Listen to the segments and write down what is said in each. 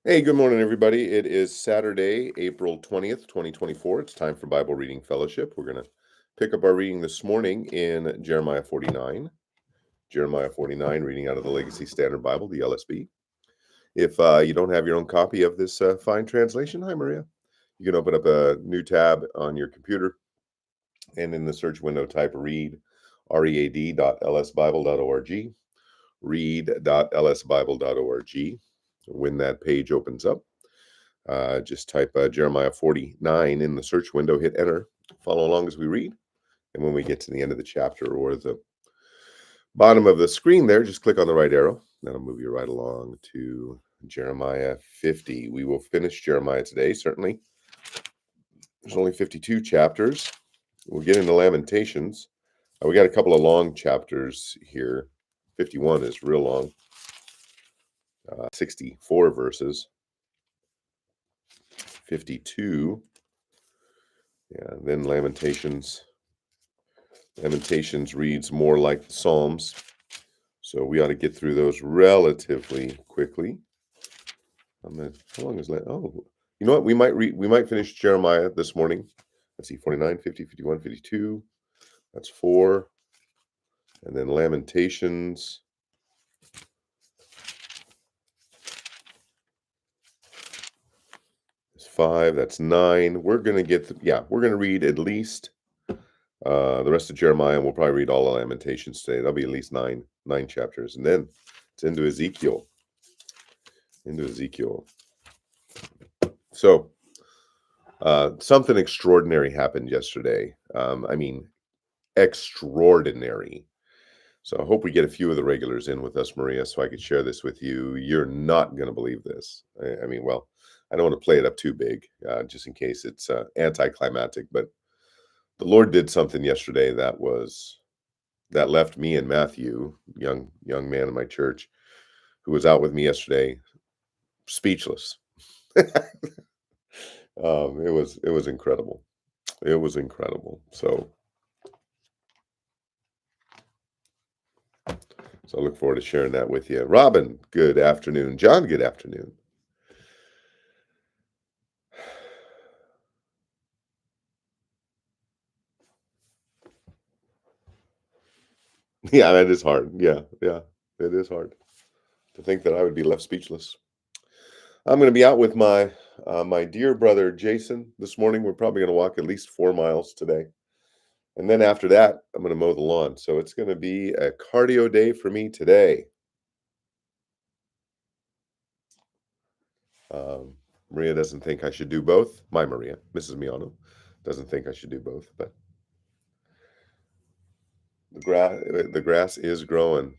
Hey, good morning, everybody. It is Saturday, April 20th, 2024. It's time for Bible Reading Fellowship. We're going to pick up our reading this morning in Jeremiah 49. Jeremiah 49, reading out of the Legacy Standard Bible, the LSB. If you don't have your own copy of this fine translation, hi, Maria. You can open up a new tab on your computer and in the search window type read, read.lsbible.org, read.lsbible.org. When that page opens up, just type Jeremiah 49 in the search window, hit enter, follow along as we read. And when we get to the end of the chapter or the bottom of the screen there, just click on the right arrow. That'll move you right along to Jeremiah 50. We will finish Jeremiah today, certainly. There's only 52 chapters. We'll get into Lamentations. We got a couple of long chapters here. 51 is real long. 64 verses. 52. Yeah, then Lamentations reads more like the Psalms, so we ought to get through those relatively quickly. How long is that? Oh, you know what? We might finish Jeremiah this morning. Let's see, 49, 50, 51, 52. That's 4. And then Lamentations. Is 5. That's 9. We're going to read at least the rest of Jeremiah, and we'll probably read all the Lamentations today. That'll be at least nine chapters. And then it's into Ezekiel. So something extraordinary happened yesterday. Extraordinary. So I hope we get a few of the regulars in with us, Maria, so I could share this with you. You're not going to believe this. I don't want to play it up too big, just in case it's anticlimactic. But the Lord did something yesterday that left me and Matthew, young man in my church, who was out with me yesterday, speechless. It was incredible. It was incredible. So I look forward to sharing that with you. Robin, good afternoon. John, good afternoon. Yeah, that is hard. Yeah, it is hard to think that I would be left speechless. I'm going to be out with my dear brother Jason this morning. We're probably going to walk at least 4 miles today. And then after that, I'm going to mow the lawn. So it's going to be a cardio day for me today. Maria doesn't think I should do both. My Maria, Mrs. Miano, doesn't think I should do both, but the grass is growing.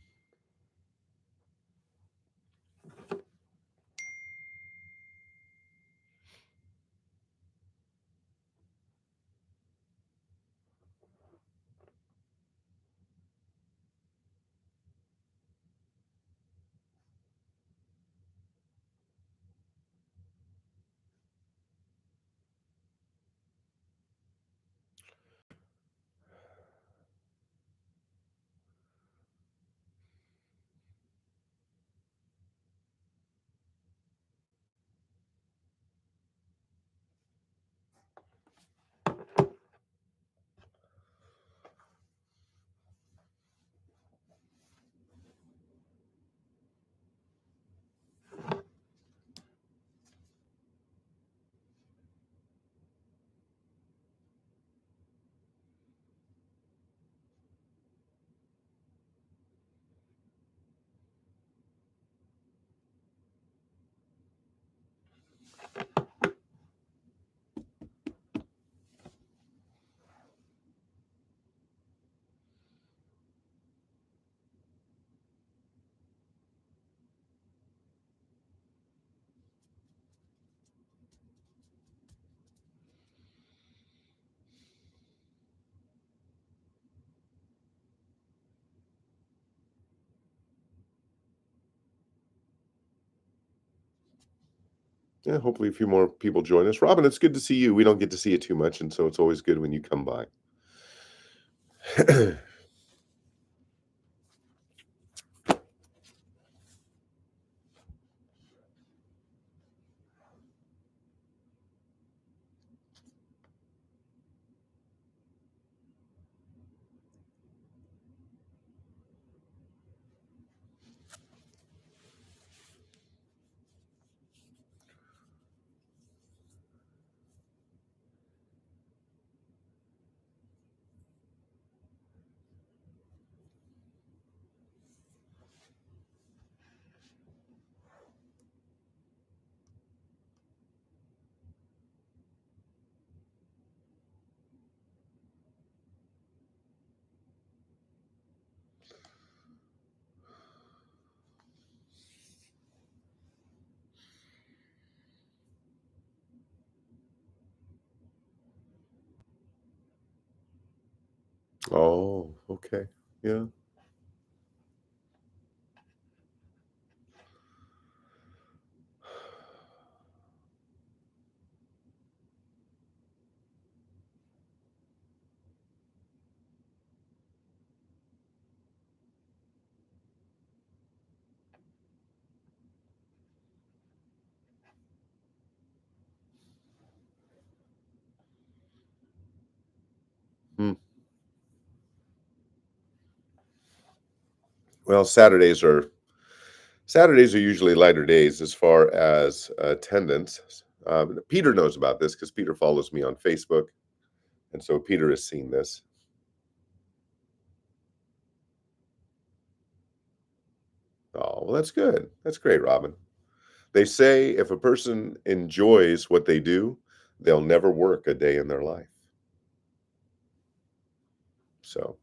Yeah, hopefully a few more people join us. Robin, it's good to see you. We don't get to see you too much, and so it's always good when you come by. Oh, okay. Yeah. Hmm. Well, Saturdays are usually lighter days as far as attendance. Peter knows about this because Peter follows me on Facebook, and so Peter has seen this. Oh, well, that's good. That's great, Robin. They say if a person enjoys what they do, they'll never work a day in their life. So,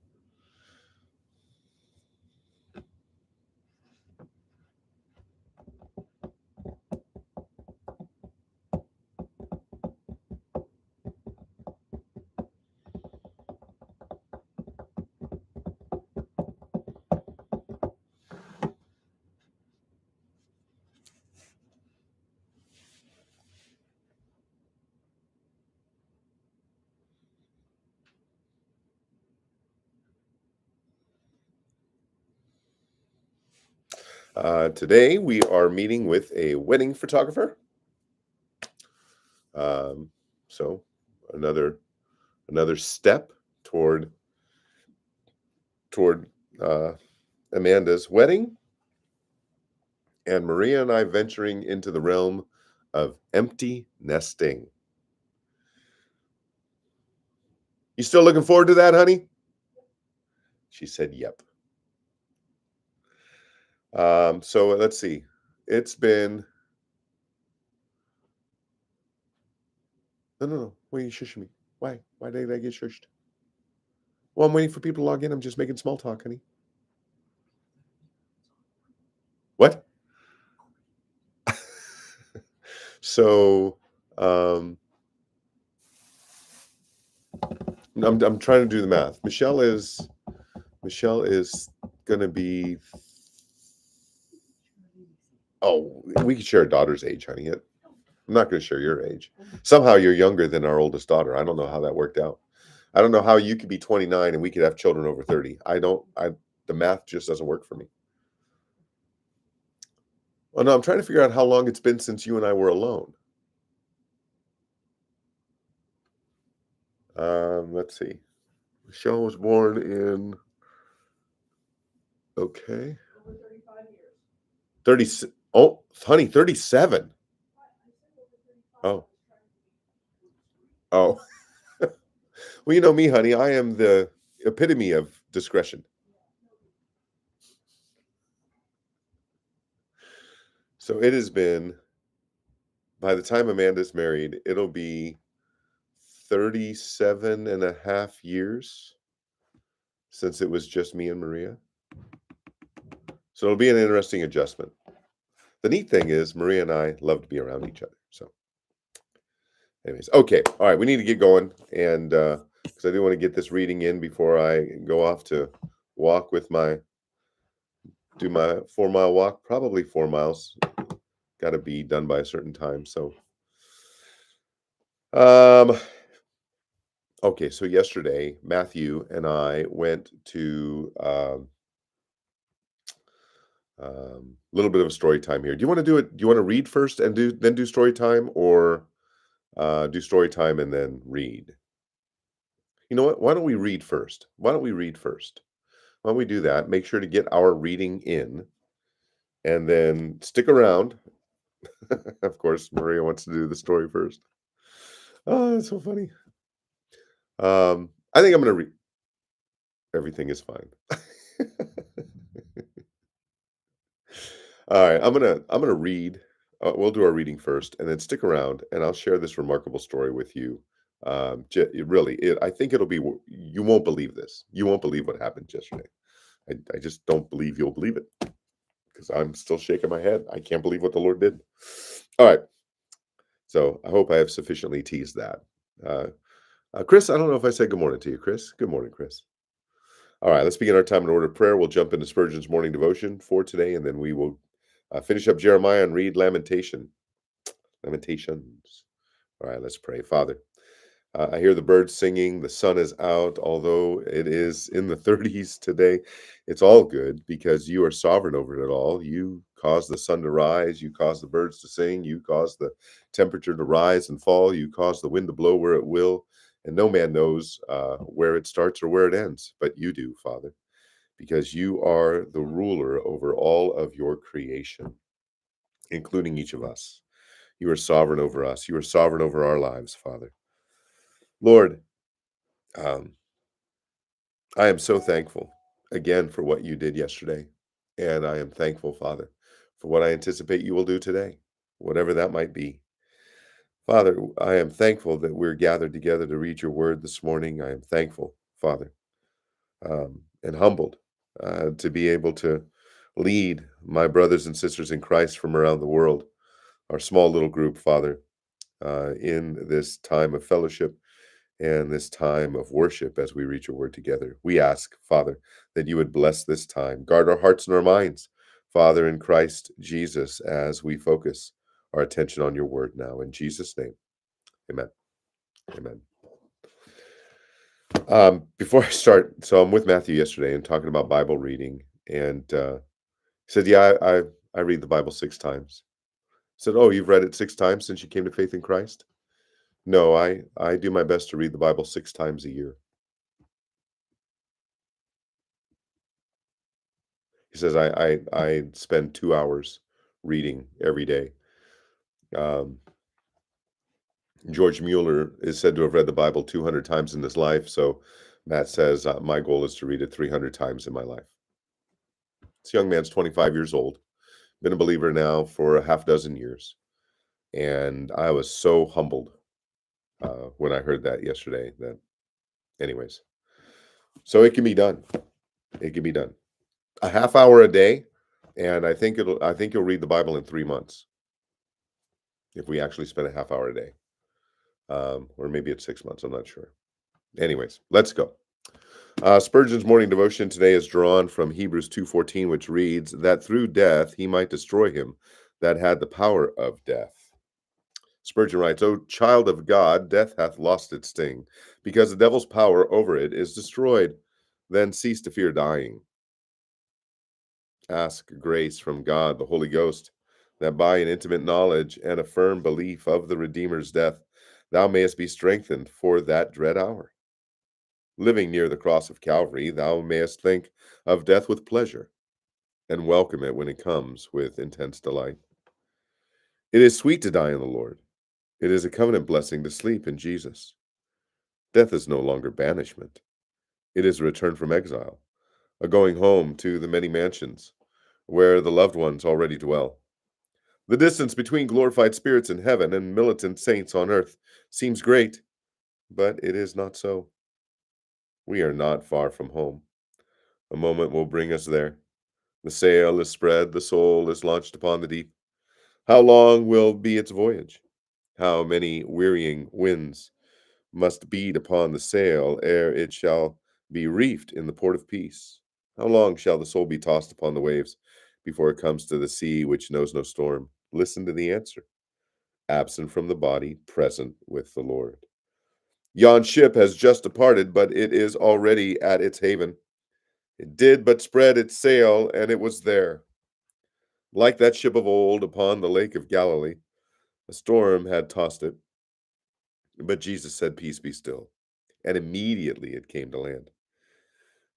today we are meeting with a wedding photographer. Um, so another step toward uh, Amanda's wedding, and Maria and I venturing into the realm of empty nesting. You still looking forward to that, honey? She said, "Yep." So let's see. It's been no. Why are you shushing me? Why? Why did I get shushed? Well, I'm waiting for people to log in. I'm just making small talk, honey. What? So, um, I'm trying to do the math. Michelle is gonna be. Oh, we could share a daughter's age, honey. I'm not going to share your age. Somehow you're younger than our oldest daughter. I don't know how that worked out. I don't know how you could be 29 and we could have children over 30. I don't. I The math just doesn't work for me. Well, no, I'm trying to figure out how long it's been since you and I were alone. Let's see. Michelle was born in, okay, 30. Oh, honey, 37. Oh, oh. Well, you know me, honey. I am the epitome of discretion. So it has been, by the time Amanda's married, it'll be 37 and a half years since it was just me and Maria. So it'll be an interesting adjustment. The neat thing is Maria and I love to be around each other. So anyways, okay. All right, we need to get going. And because I do want to get this reading in before I go off to walk with do my 4 mile walk, probably 4 miles. Got to be done by a certain time. So, um, okay. So yesterday, Matthew and I went to little bit of a story time here. Do you want to do it? Do you want to read first and do story time, or do story time and then read? You know what? Why don't we read first? Why don't we read first? Why don't we do that? Make sure to get our reading in, and then stick around. Of course, Maria wants to do the story first. Oh, that's so funny. I think I'm going to read. Everything is fine. All right, I'm gonna read. We'll do our reading first, and then stick around, and I'll share this remarkable story with you. I think it'll be. You won't believe this. You won't believe what happened yesterday. I just don't believe you'll believe it because I'm still shaking my head. I can't believe what the Lord did. All right, so I hope I have sufficiently teased that. Uh, Chris, I don't know if I said good morning to you, Chris. Good morning, Chris. All right, let's begin our time in order of prayer. We'll jump into Spurgeon's morning devotion for today, and then we will finish up Jeremiah and read Lamentations. All right, let's pray. Father, I hear the birds singing. The sun is out, although it is in the 30s today. It's all good because you are sovereign over it all. You cause the sun to rise. You cause the birds to sing. You cause the temperature to rise and fall. You cause the wind to blow where it will. And no man knows where it starts or where it ends, but you do, Father, because you are the ruler over all of your creation, including each of us. You are sovereign over us. You are sovereign over our lives, Father. Lord, um, I am so thankful again for what you did yesterday. And I am thankful, Father, for what I anticipate you will do today, whatever that might be. Father, I am thankful that we're gathered together to read your word this morning. I am thankful, Father, and humbled to be able to lead my brothers and sisters in Christ from around the world, our small little group, Father, in this time of fellowship and this time of worship as we read your word together. We ask, Father, that you would bless this time, guard our hearts and our minds, Father, in Christ Jesus, as we focus our attention on your word now. In Jesus' name, amen. Amen. Before I start, so I'm with Matthew yesterday and talking about Bible reading, and he said, "Yeah, I read the Bible 6 times." I said, "Oh, you've read it 6 times since you came to faith in Christ?" No, I do my best to read the Bible 6 times a year. He says, I spend 2 hours reading every day. Um, George Mueller is said to have read the Bible 200 times in his life. So Matt says, my goal is to read it 300 times in my life. This young man's 25 years old, been a believer now for a half dozen years. And I was so humbled when I heard that yesterday. That, anyways, so it can be done. It can be done. A half hour a day, and I think you'll read the Bible in 3 months if we actually spend a half hour a day. Or maybe it's 6 months. I'm not sure. Anyways, let's go. Spurgeon's morning devotion today is drawn from Hebrews 2:14, which reads, that through death he might destroy him that had the power of death. Spurgeon writes, O child of God, death hath lost its sting, because the devil's power over it is destroyed. Then cease to fear dying. Ask grace from God, the Holy Ghost, that by an intimate knowledge and a firm belief of the Redeemer's death, thou mayest be strengthened for that dread hour. Living near the cross of Calvary, thou mayest think of death with pleasure, and welcome it when it comes with intense delight. It is sweet to die in the Lord. It is a covenant blessing to sleep in Jesus. Death is no longer banishment. It is a return from exile, a going home to the many mansions where the loved ones already dwell. The distance between glorified spirits in heaven and militant saints on earth seems great, but it is not so. We are not far from home. A moment will bring us there. The sail is spread, the soul is launched upon the deep. How long will be its voyage? How many wearying winds must beat upon the sail ere it shall be reefed in the port of peace? How long shall the soul be tossed upon the waves before it comes to the sea which knows no storm? Listen to the answer. Absent from the body, present with the Lord. Yon ship has just departed, but it is already at its haven. It did but spread its sail, and it was there. Like that ship of old upon the lake of Galilee, a storm had tossed it, but Jesus said, Peace be still. And immediately it came to land.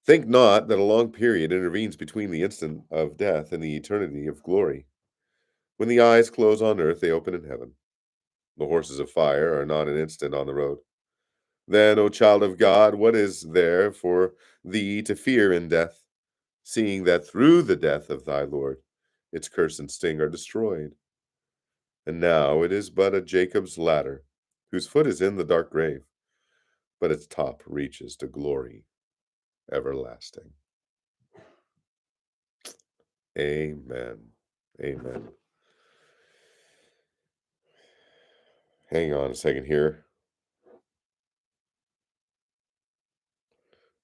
Think not that a long period intervenes between the instant of death and the eternity of glory. When the eyes close on earth, they open in heaven. The horses of fire are not an instant on the road. Then, O child of God, what is there for thee to fear in death, seeing that through the death of thy Lord its curse and sting are destroyed? And now it is but a Jacob's ladder, whose foot is in the dark grave, but its top reaches to glory everlasting. Amen. Amen. Hang on a second here.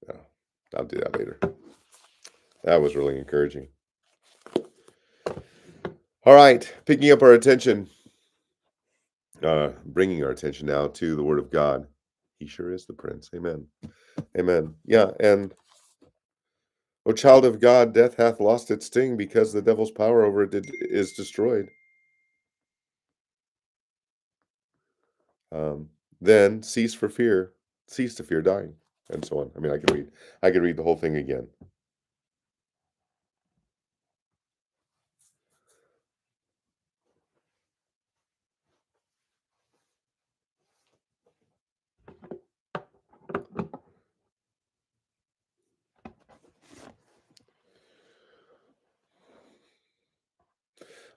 Yeah. I'll do that later. That was really encouraging. All right, picking up our attention, bringing our attention now to the Word of God. He sure is the Prince. Amen. Amen. Yeah, and O child of God, death hath lost its sting because the devil's power over it is destroyed. Um, then cease to fear dying, and so on. I mean, I could read the whole thing again.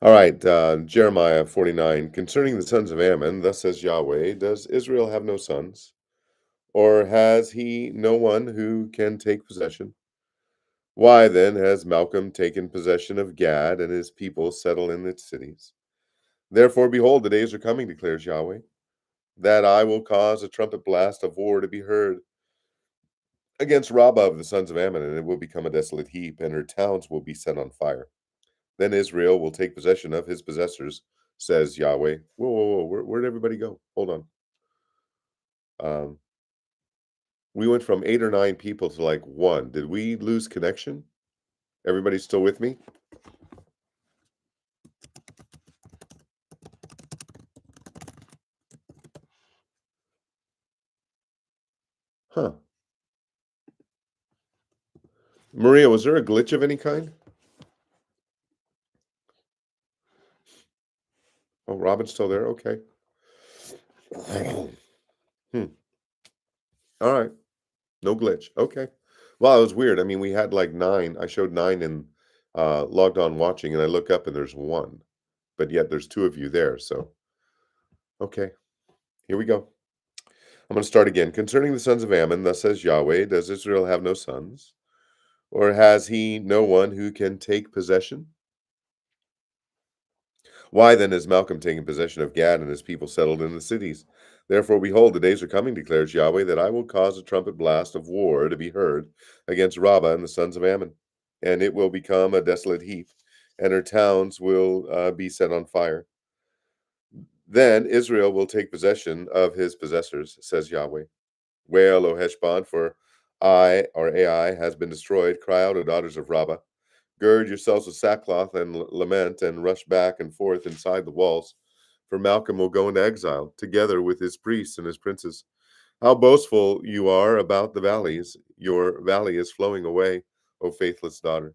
All right, Jeremiah 49. Concerning the sons of Ammon, thus says Yahweh, does Israel have no sons? Or has he no one who can take possession? Why then has Malcolm taken possession of Gad, and his people settle in its cities? Therefore, behold, the days are coming, declares Yahweh, that I will cause a trumpet blast of war to be heard against Rabbah of the sons of Ammon, and it will become a desolate heap, and her towns will be set on fire. Then Israel will take possession of his possessors, says Yahweh. Whoa, whoa, whoa! Where'd everybody go? Hold on. We went from 8 or 9 people to like 1. Did we lose connection? Everybody still with me? Huh. Maria, was there a glitch of any kind? Oh, Robin's still there? Okay. Hmm. All right. No glitch. Okay. Well, it was weird. I mean, we had like 9. I showed 9 and logged on watching, and I look up and there's 1. But yet there's 2 of you there. So, okay. Here we go. I'm going to start again. Concerning the sons of Ammon, thus says Yahweh, does Israel have no sons? Or has he no one who can take possession? Why then has Malcolm taken possession of Gad and his people settled in the cities? Therefore, behold, the days are coming, declares Yahweh, that I will cause a trumpet blast of war to be heard against Rabbah and the sons of Ammon, and it will become a desolate heap, and her towns will be set on fire. Then Israel will take possession of his possessors, says Yahweh. Wail, O Heshbon, for Ai, or Ai, has been destroyed. Cry out, O daughters of Rabbah. Gird yourselves with sackcloth and lament, and rush back and forth inside the walls. For Malcolm will go into exile, together with his priests and his princes. How boastful you are about the valleys! Your valley is flowing away, O faithless daughter,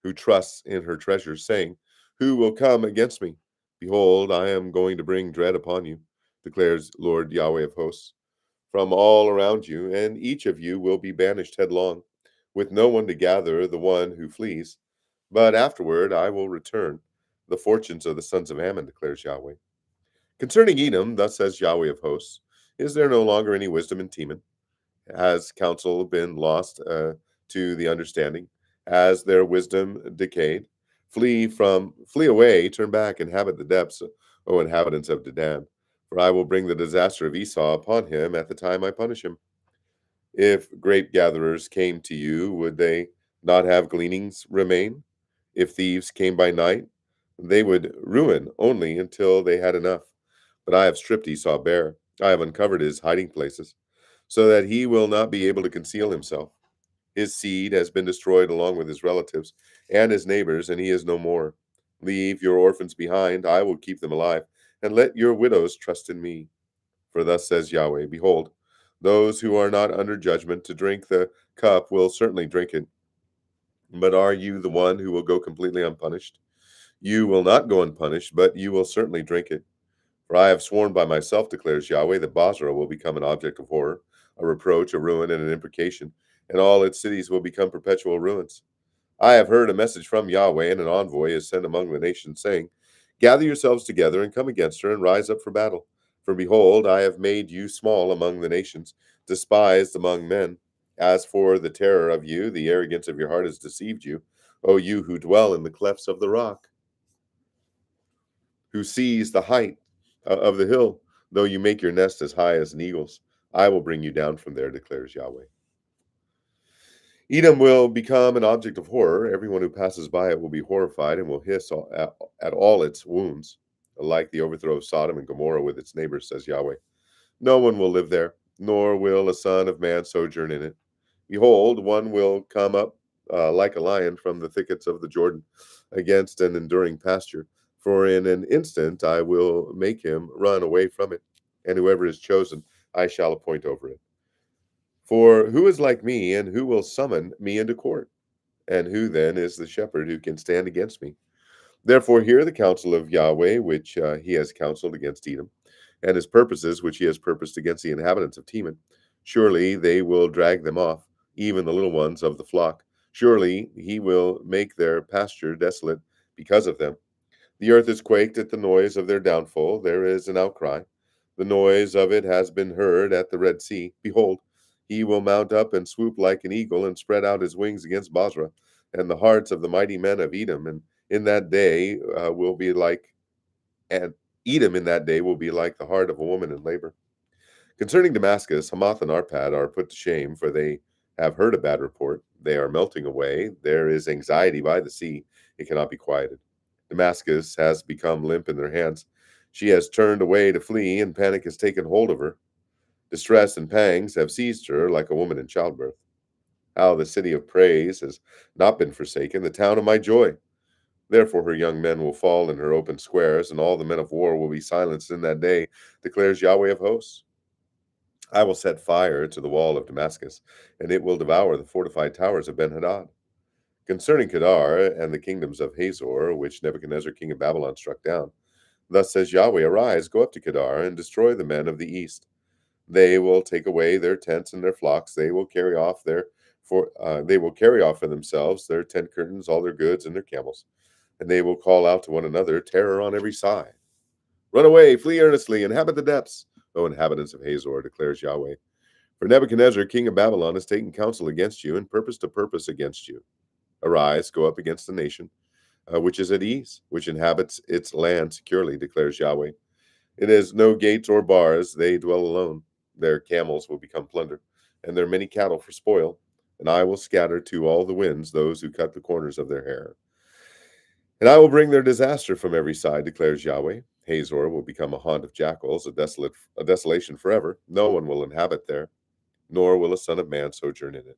who trusts in her treasures, saying, who will come against me? Behold, I am going to bring dread upon you, declares Lord Yahweh of hosts, from all around you, and each of you will be banished headlong, with no one to gather the one who flees. But afterward I will return the fortunes of the sons of Ammon, declares Yahweh. Concerning Edom, thus says Yahweh of hosts, is there no longer any wisdom in Teman? Has counsel been lost to the understanding? Has their wisdom decayed? Flee away, turn back, inhabit the depths, O inhabitants of Dedan. For I will bring the disaster of Esau upon him at the time I punish him. If grape gatherers came to you, would they not have gleanings remain? If thieves came by night, they would ruin only until they had enough. But I have stripped Esau bare. I have uncovered his hiding places, so that he will not be able to conceal himself. His seed has been destroyed along with his relatives and his neighbors, and he is no more. Leave your orphans behind, I will keep them alive, and let your widows trust in me. For thus says Yahweh, behold, those who are not under judgment to drink the cup will certainly drink it. But are you the one who will go completely unpunished? You will not go unpunished, but you will certainly drink it. For I have sworn by myself, declares Yahweh, that Basra will become an object of horror, a reproach, a ruin, and an imprecation, and all its cities will become perpetual ruins. I have heard a message from Yahweh, and an envoy is sent among the nations, saying, gather yourselves together and come against her and rise up for battle. For behold, I have made you small among the nations, despised among men. As for the terror of you, the arrogance of your heart has deceived you, O you who dwell in the clefts of the rock, who sees the height of the hill, though you make your nest as high as an eagle's. I will bring you down from there, declares Yahweh. Edom will become an object of horror. Everyone who passes by it will be horrified and will hiss at all its wounds, like the overthrow of Sodom and Gomorrah with its neighbors, says Yahweh. No one will live there, nor will a son of man sojourn in it. Behold, one will come up like a lion from the thickets of the Jordan against an enduring pasture. For in an instant I will make him run away from it, and whoever is chosen I shall appoint over it. For who is like me, and who will summon me into court? And who then is the shepherd who can stand against me? Therefore, hear the counsel of Yahweh, which he has counseled against Edom, and his purposes, which he has purposed against the inhabitants of Teman. Surely they will drag them off, even the little ones of the flock. Surely he will make their pasture desolate because of them. The earth is quaked at the noise of their downfall. There is an outcry. The noise of it has been heard at the Red Sea. Behold, he will mount up and swoop like an eagle and spread out his wings against Basra and the hearts of the mighty men of Edom. And in that day will be like, and Edom in that day will be like the heart of a woman in labor. Concerning Damascus, Hamath and Arpad are put to shame, for they have heard a bad report. They are melting away. There is anxiety by the sea. It cannot be quieted. Damascus has become limp in their hands. She has turned away to flee, and panic has taken hold of her. Distress and pangs have seized her like a woman in childbirth. How the city of praise has not been forsaken, the town of my joy. Therefore her young men will fall in her open squares, and all the men of war will be silenced in that day, declares Yahweh of hosts. I will set fire to the wall of Damascus, and it will devour the fortified towers of Ben-Hadad. Concerning Kedar and the kingdoms of Hazor, which Nebuchadnezzar king of Babylon struck down, thus says Yahweh, arise, go up to Kedar, and destroy the men of the east. They will take away their tents and their flocks. They will carry off for themselves their tent curtains, all their goods, and their camels. And they will call out to one another, terror on every side. Run away, flee earnestly, inhabit the depths, O inhabitants of Hazor, declares Yahweh. For Nebuchadnezzar, king of Babylon, has taken counsel against you, and purpose against you. Arise, go up against the nation, which is at ease, which inhabits its land securely, declares Yahweh. It has no gates or bars, they dwell alone. Their camels will become plunder, and their many cattle for spoil. And I will scatter to all the winds those who cut the corners of their hair. And I will bring their disaster from every side, declares Yahweh. Hazor will become a haunt of jackals, a desolation forever. No one will inhabit there, nor will a son of man sojourn in it.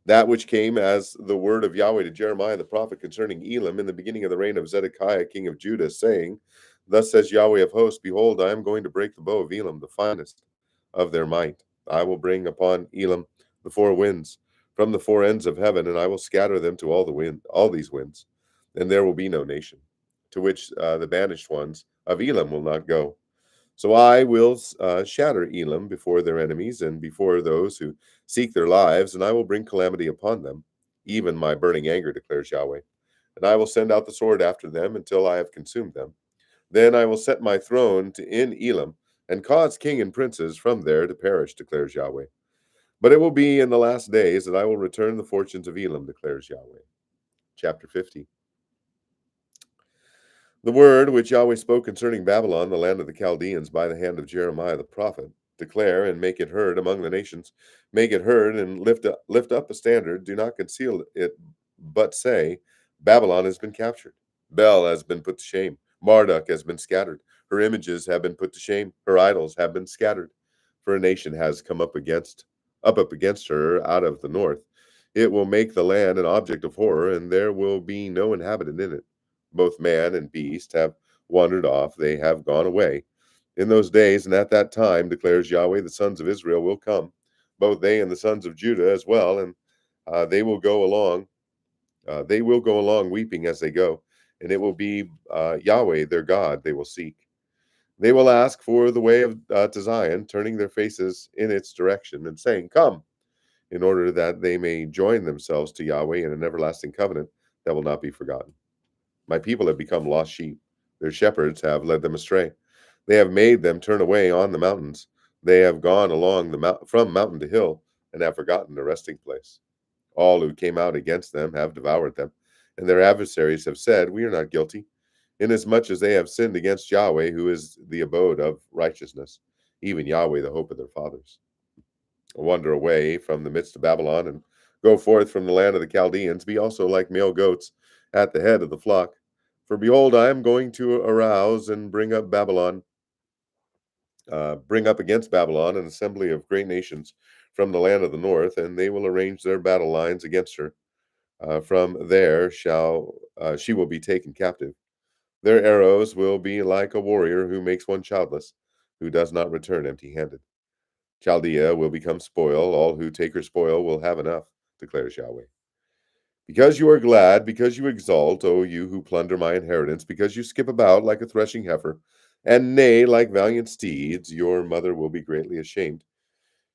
That which came as the word of Yahweh to Jeremiah the prophet concerning Elam in the beginning of the reign of Zedekiah king of Judah, saying, Thus says Yahweh of hosts, Behold, I am going to break the bow of Elam, the finest of their might. I will bring upon Elam the four winds from the four ends of heaven, and I will scatter them to all these winds, and there will be no nation to which the banished ones of Elam will not go. So I will shatter Elam before their enemies and before those who seek their lives, and I will bring calamity upon them, even my burning anger, declares Yahweh. And I will send out the sword after them until I have consumed them. Then I will set my throne in Elam, and cause king and princes from there to perish, declares Yahweh. But it will be in the last days that I will return the fortunes of Elam, declares Yahweh. Chapter 50. The word which Yahweh spoke concerning Babylon, the land of the Chaldeans, by the hand of Jeremiah the prophet, declare and make it heard among the nations. Make it heard and lift up a standard. Do not conceal it, but say, Babylon has been captured. Bel has been put to shame. Marduk has been scattered. Her images have been put to shame. Her idols have been scattered. For a nation has come up against her out of the north. It will make the land an object of horror, and there will be no inhabitant in it. Both man and beast have wandered off, they have gone away. In those days and at that time, declares Yahweh, the sons of Israel will come, both they and the sons of Judah as well, and they will go along. They will go along weeping as they go, and it will be Yahweh their God they will seek. They will ask for the way to Zion, turning their faces in its direction, and saying, Come, in order that they may join themselves to Yahweh in an everlasting covenant that will not be forgotten. My people have become lost sheep. Their shepherds have led them astray. They have made them turn away on the mountains. They have gone along from mountain to hill and have forgotten their resting place. All who came out against them have devoured them, and their adversaries have said, We are not guilty, inasmuch as they have sinned against Yahweh, who is the abode of righteousness, even Yahweh, the hope of their fathers. Wander away from the midst of Babylon and Go forth from the land of the Chaldeans, be also like male goats at the head of the flock. For behold, I am going to arouse and bring up against Babylon an assembly of great nations from the land of the north, and they will arrange their battle lines against her. From there shall she will be taken captive. Their arrows will be like a warrior who makes one childless, who does not return empty-handed. Chaldea will become spoil; all who take her spoil will have enough, declares Yahweh. Because you are glad, because you exult, O you who plunder my inheritance, because you skip about like a threshing heifer, and neigh like valiant steeds, your mother will be greatly ashamed.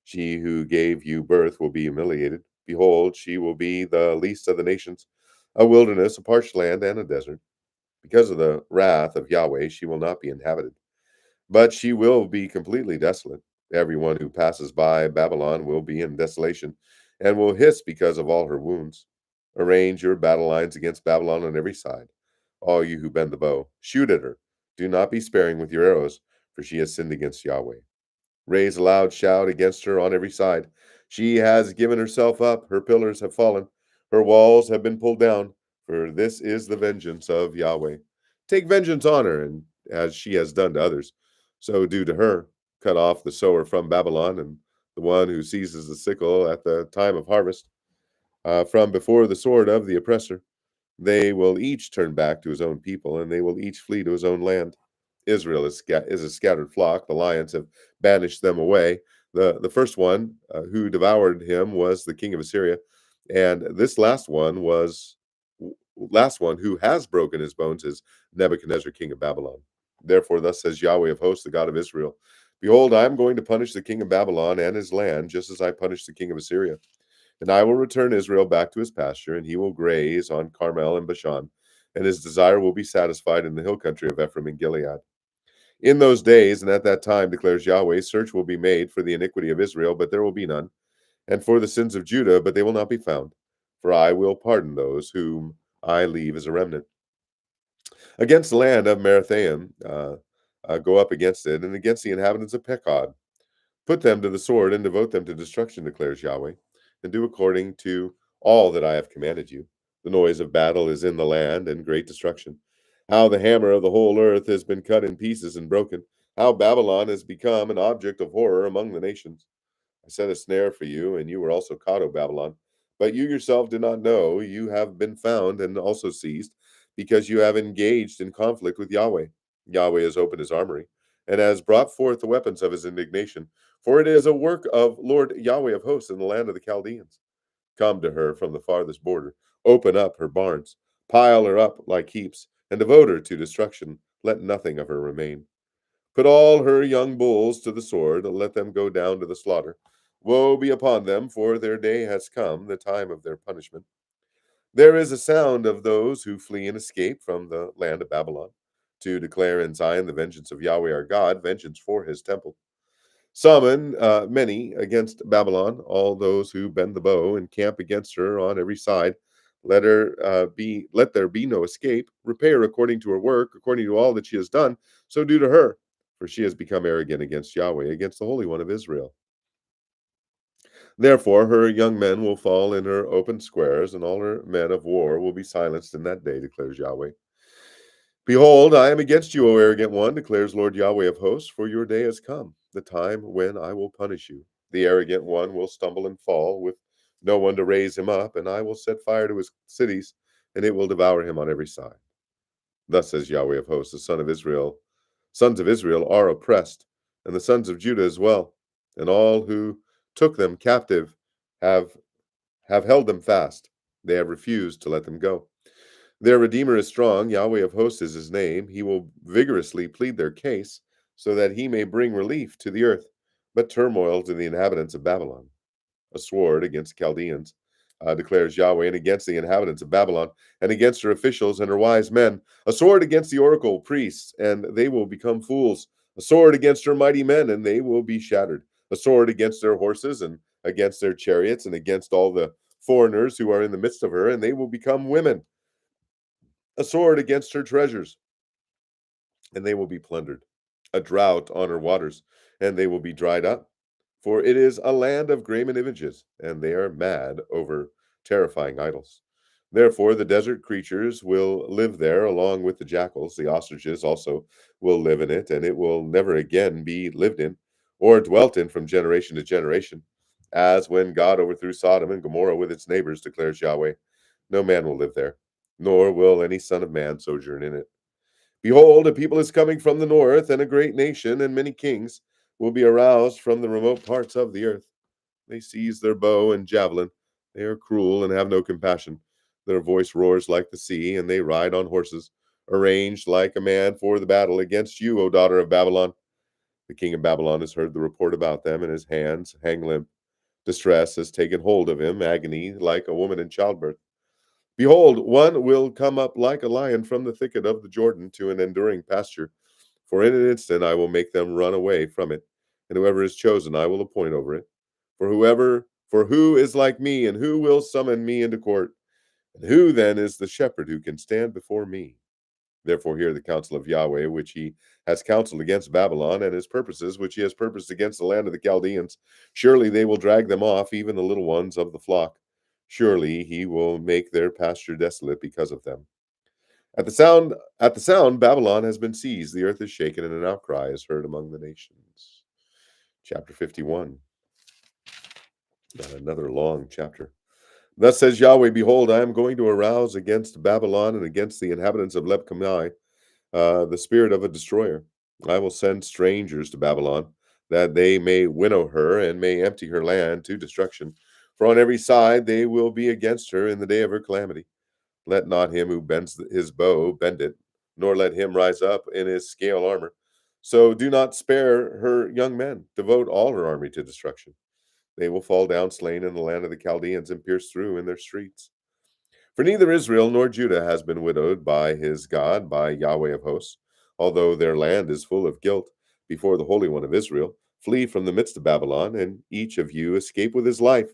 She who gave you birth will be humiliated. Behold, she will be the least of the nations, a wilderness, a parched land, and a desert. Because of the wrath of Yahweh, she will not be inhabited, but she will be completely desolate. Everyone who passes by Babylon will be in desolation, and will hiss because of all her wounds. Arrange your battle lines against Babylon on every side. All you who bend the bow, shoot at her. Do not be sparing with your arrows, for she has sinned against Yahweh. Raise a loud shout against her on every side. She has given herself up, her pillars have fallen, her walls have been pulled down, for this is the vengeance of Yahweh. Take vengeance on her, and as she has done to others, so do to her. Cut off the sower from Babylon, and the one who seizes the sickle at the time of harvest, from before the sword of the oppressor. They will each turn back to his own people, and they will each flee to his own land. Israel is a scattered flock. The lions have banished them away. The first one who devoured him was the king of Assyria, and this last one who has broken his bones is Nebuchadnezzar, king of Babylon. Therefore, thus says Yahweh of hosts, the God of Israel: Behold, I am going to punish the king of Babylon and his land, just as I punished the king of Assyria. And I will return Israel back to his pasture, and he will graze on Carmel and Bashan, and his desire will be satisfied in the hill country of Ephraim and Gilead. In those days and at that time, declares Yahweh, search will be made for the iniquity of Israel, but there will be none, and for the sins of Judah, but they will not be found. For I will pardon those whom I leave as a remnant. Against the land of Merathaim, go up against it, and against the inhabitants of Pekod. Put them to the sword and devote them to destruction, declares Yahweh, and do according to all that I have commanded you. The noise of battle is in the land, and great destruction. How the hammer of the whole earth has been cut in pieces and broken. How Babylon has become an object of horror among the nations. I set a snare for you, and you were also caught, O Babylon. But you yourself did not know you have been found and also seized, because you have engaged in conflict with Yahweh. Yahweh has opened his armory, and has brought forth the weapons of his indignation. For it is a work of Lord Yahweh of hosts in the land of the Chaldeans. Come to her from the farthest border, open up her barns, pile her up like heaps, and devote her to destruction. Let nothing of her remain. Put all her young bulls to the sword, and let them go down to the slaughter. Woe be upon them, for their day has come, the time of their punishment. There is a sound of those who flee and escape from the land of Babylon, to declare in Zion the vengeance of Yahweh our God, vengeance for his temple. Summon many against Babylon, all those who bend the bow and camp against her on every side. Let there be no escape. Repay her according to her work, according to all that she has done. So do to her, for she has become arrogant against Yahweh, against the Holy One of Israel. Therefore, her young men will fall in her open squares, and all her men of war will be silenced in that day, declares Yahweh. Behold, I am against you, O arrogant one, declares Lord Yahweh of hosts, for your day has come, the time when I will punish you. The arrogant one will stumble and fall, with no one to raise him up, and I will set fire to his cities, and it will devour him on every side. Thus says Yahweh of hosts, the sons of Israel are oppressed, and the sons of Judah as well, and all who took them captive have held them fast. They have refused to let them go. Their Redeemer is strong. Yahweh of hosts is his name. He will vigorously plead their case, so that he may bring relief to the earth, but turmoil to the inhabitants of Babylon. A sword against the Chaldeans, declares Yahweh, and against the inhabitants of Babylon, and against her officials and her wise men. A sword against the oracle priests, and they will become fools. A sword against her mighty men, and they will be shattered. A sword against their horses, and against their chariots, and against all the foreigners who are in the midst of her, and they will become women. A sword against her treasures, and they will be plundered. A drought on her waters, and they will be dried up. For it is a land of graven images, and they are mad over terrifying idols. Therefore, the desert creatures will live there along with the jackals. The ostriches also will live in it, and it will never again be lived in or dwelt in from generation to generation. As when God overthrew Sodom and Gomorrah with its neighbors, declares Yahweh, no man will live there, nor will any son of man sojourn in it. Behold, a people is coming from the north, and a great nation, and many kings will be aroused from the remote parts of the earth. They seize their bow and javelin. They are cruel and have no compassion. Their voice roars like the sea, and they ride on horses, arranged like a man for the battle against you, O daughter of Babylon. The king of Babylon has heard the report about them, and his hands hang limp. Distress has taken hold of him, agony like a woman in childbirth. Behold, one will come up like a lion from the thicket of the Jordan to an enduring pasture. For in an instant I will make them run away from it, and whoever is chosen I will appoint over it. For who is like me, and who will summon me into court? And who then is the shepherd who can stand before me? Therefore hear the counsel of Yahweh, which he has counseled against Babylon, and his purposes, which he has purposed against the land of the Chaldeans. Surely they will drag them off, even the little ones of the flock. Surely he will make their pasture desolate because of them. At the sound, Babylon has been seized. The earth is shaken, and an outcry is heard among the nations. Chapter 51. Another long chapter. Thus says Yahweh, behold, I am going to arouse against Babylon and against the inhabitants of Lebkamai the spirit of a destroyer. I will send strangers to Babylon, that they may winnow her and may empty her land to destruction. For on every side they will be against her in the day of her calamity. Let not him who bends his bow bend it, nor let him rise up in his scale armor. So do not spare her young men. Devote all her army to destruction. They will fall down slain in the land of the Chaldeans and pierce through in their streets. For neither Israel nor Judah has been widowed by his God, by Yahweh of hosts, although their land is full of guilt before the Holy One of Israel. Flee from the midst of Babylon, and each of you escape with his life.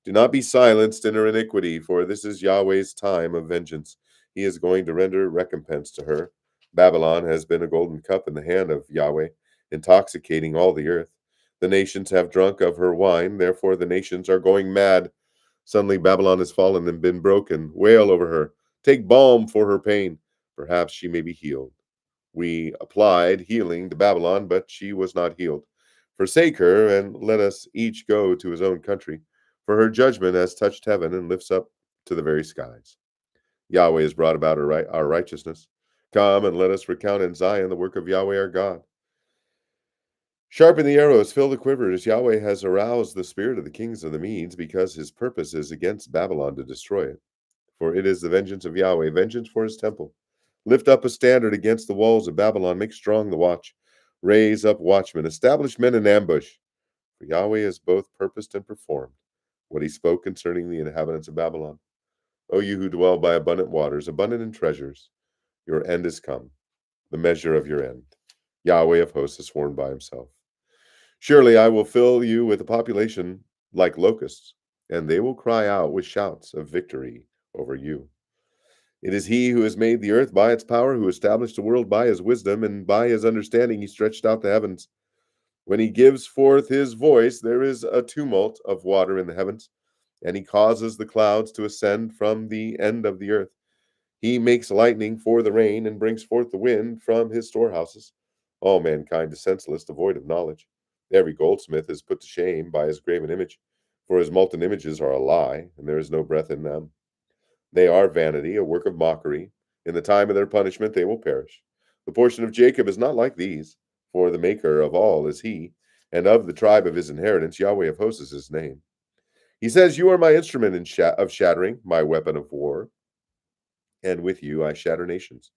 Do not be silenced in her iniquity, for this is Yahweh's time of vengeance. He is going to render recompense to her. Babylon has been a golden cup in the hand of Yahweh, intoxicating all the earth. The nations have drunk of her wine, therefore the nations are going mad. Suddenly Babylon has fallen and been broken. Wail over her. Take balm for her pain. Perhaps she may be healed. We applied healing to Babylon, but she was not healed. Forsake her, and let us each go to his own country. For her judgment has touched heaven and lifts up to the very skies. Yahweh has brought about our righteousness. Come and let us recount in Zion the work of Yahweh our God. Sharpen the arrows, fill the quivers. Yahweh has aroused the spirit of the kings of the Medes, because his purpose is against Babylon to destroy it. For it is the vengeance of Yahweh, vengeance for his temple. Lift up a standard against the walls of Babylon. Make strong the watch. Raise up watchmen. Establish men in ambush. For Yahweh has both purposed and performed what he spoke concerning the inhabitants of Babylon. O you who dwell by abundant waters, abundant in treasures, your end is come, the measure of your end. Yahweh of hosts has sworn by himself. Surely I will fill you with a population like locusts, and they will cry out with shouts of victory over you. It is he who has made the earth by its power, who established the world by his wisdom, and by his understanding he stretched out the heavens. When he gives forth his voice, there is a tumult of water in the heavens, and he causes the clouds to ascend from the end of the earth. He makes lightning for the rain, and brings forth the wind from his storehouses. All mankind is senseless, devoid of knowledge. Every goldsmith is put to shame by his graven image, for his molten images are a lie, and there is no breath in them. They are vanity, a work of mockery. In the time of their punishment they will perish. The portion of Jacob is not like these, for the maker of all is he, and of the tribe of his inheritance Yahweh of hosts is his name. He says, you are my instrument of shattering, my weapon of war. And with you I shatter nations,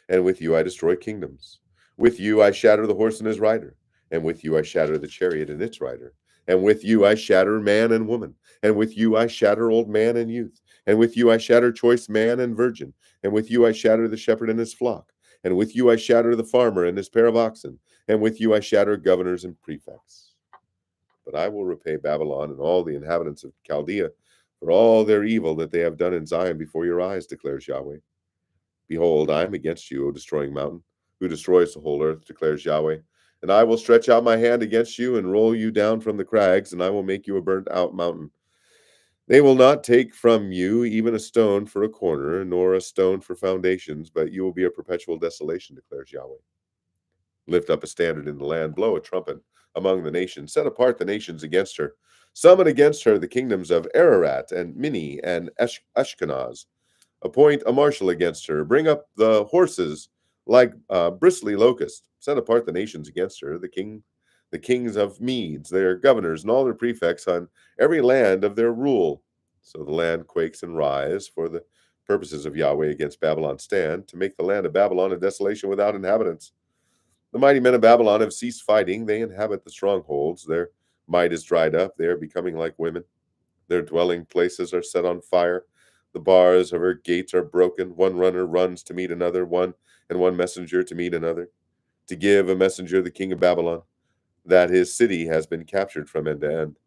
and with you I destroy kingdoms. With you I shatter the horse and his rider, and with you I shatter the chariot and its rider. And with you I shatter man and woman, and with you I shatter old man and youth. And with you I shatter choice man and virgin, and with you I shatter the shepherd and his flock. And with you I shatter the farmer and his pair of oxen, and with you I shatter governors and prefects. But I will repay Babylon and all the inhabitants of Chaldea for all their evil that they have done in Zion before your eyes, declares Yahweh. Behold, I am against you, O destroying mountain, who destroys the whole earth, declares Yahweh. And I will stretch out my hand against you and roll you down from the crags, and I will make you a burnt out mountain. They will not take from you even a stone for a corner, nor a stone for foundations, but you will be a perpetual desolation, declares Yahweh. Lift up a standard in the land, blow a trumpet among the nations, set apart the nations against her. Summon against her the kingdoms of Ararat and Mini and Ashkenaz. Appoint a marshal against her. Bring up the horses like bristly locusts. Set apart the nations against her. The kings of Medes, their governors, and all their prefects on every land of their rule. So the land quakes and rise, for the purposes of Yahweh against Babylon stand, to make the land of Babylon a desolation without inhabitants. The mighty men of Babylon have ceased fighting. They inhabit the strongholds. Their might is dried up. They are becoming like women. Their dwelling places are set on fire. The bars of her gates are broken. One runner runs to meet another, one messenger to meet another, to give a messenger the king of Babylon, that his city has been captured from end to end.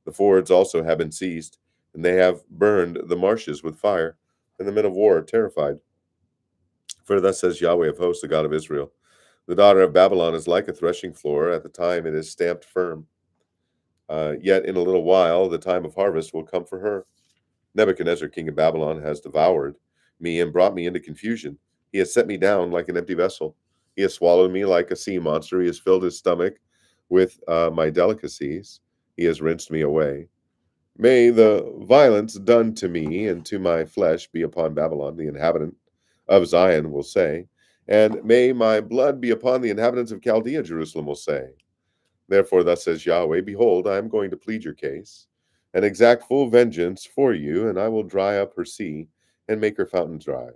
The fords also have been seized, and they have burned the marshes with fire, and the men of war are terrified. For thus says Yahweh of hosts, the God of Israel, the daughter of Babylon is like a threshing floor. At the time it is stamped firm. Yet in a little while the time of harvest will come for her. Nebuchadnezzar, king of Babylon, has devoured me and brought me into confusion. He has set me down like an empty vessel. He has swallowed me like a sea monster. He has filled his stomach with my delicacies. He has rinsed me away. May the violence done to me and to my flesh be upon Babylon, the inhabitant of Zion will say, and may my blood be upon the inhabitants of Chaldea, Jerusalem will say. Therefore, thus says Yahweh, behold, I am going to plead your case, and exact full vengeance for you, and I will dry up her sea, and make her fountains dry.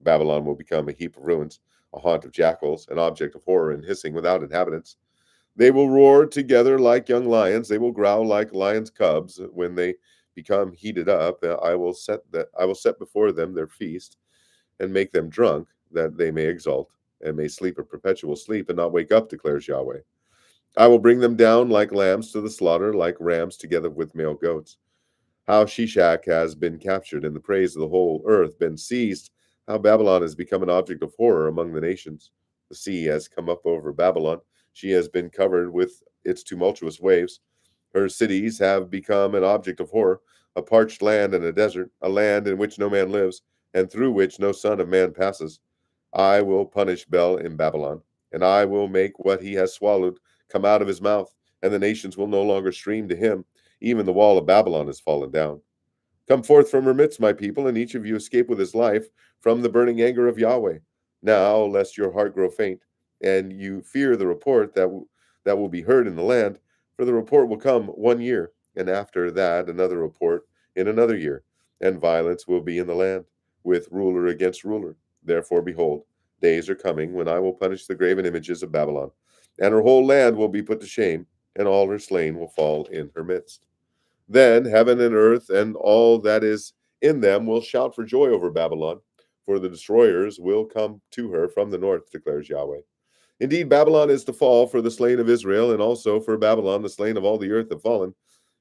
Babylon will become a heap of ruins, a haunt of jackals, an object of horror and hissing without inhabitants. They will roar together like young lions, they will growl like lions' cubs. When they become heated up, I will set before them their feast, and make them drunk, that they may exult, and may sleep a perpetual sleep, and not wake up, declares Yahweh. I will bring them down like lambs to the slaughter, like rams together with male goats. How Shishak has been captured, and the praise of the whole earth been seized. How Babylon has become an object of horror among the nations. The sea has come up over Babylon. She has been covered with its tumultuous waves. Her cities have become an object of horror, a parched land and a desert, a land in which no man lives, and through which no son of man passes. I will punish Bel in Babylon, and I will make what he has swallowed come out of his mouth, and the nations will no longer stream to him. Even the wall of Babylon has fallen down. Come forth from her midst, my people, and each of you escape with his life from the burning anger of Yahweh. Now, lest your heart grow faint, and you fear the report that will be heard in the land, for the report will come 1 year, and after that another report in another year, and violence will be in the land, with ruler against ruler. Therefore, behold, days are coming when I will punish the graven images of Babylon, and her whole land will be put to shame, and all her slain will fall in her midst. Then heaven and earth and all that is in them will shout for joy over Babylon, for the destroyers will come to her from the north, declares Yahweh. Indeed, Babylon is to fall for the slain of Israel, and also for Babylon, the slain of all the earth have fallen.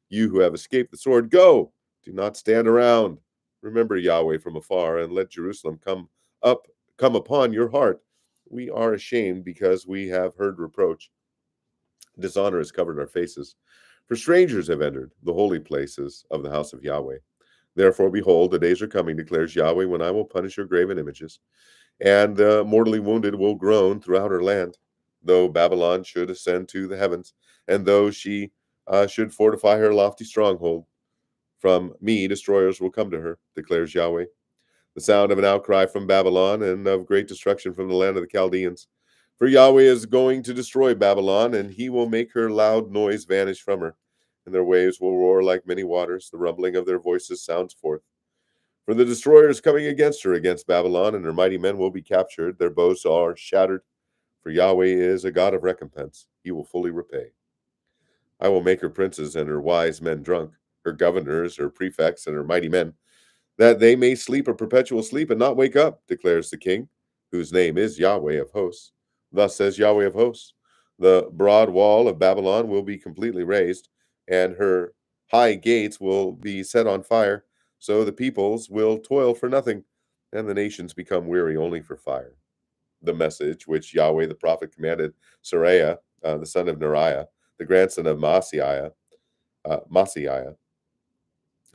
You who have escaped the sword, go! Do not stand around. Remember Yahweh from afar, and let Jerusalem come upon your heart. We are ashamed because we have heard reproach. Dishonor has covered our faces. For strangers have entered the holy places of the house of Yahweh. Therefore, behold, the days are coming, declares Yahweh, when I will punish your graven images, and the mortally wounded will groan throughout her land. Though Babylon should ascend to the heavens, and though she should fortify her lofty stronghold, from me destroyers will come to her, declares Yahweh. The sound of an outcry from Babylon, and of great destruction from the land of the Chaldeans. For Yahweh is going to destroy Babylon, and he will make her loud noise vanish from her, and their waves will roar like many waters. The rumbling of their voices sounds forth. For the destroyer is coming against her, against Babylon, and her mighty men will be captured. Their bows are shattered. For Yahweh is a God of recompense. He will fully repay. I will make her princes and her wise men drunk, her governors, her prefects, and her mighty men, that they may sleep a perpetual sleep and not wake up, declares the king, whose name is Yahweh of hosts. Thus says Yahweh of hosts, the broad wall of Babylon will be completely razed, and her high gates will be set on fire, so the peoples will toil for nothing, and the nations become weary only for fire. The message which Yahweh the prophet commanded Sariah, the son of Neriah, the grandson of Maaseiah,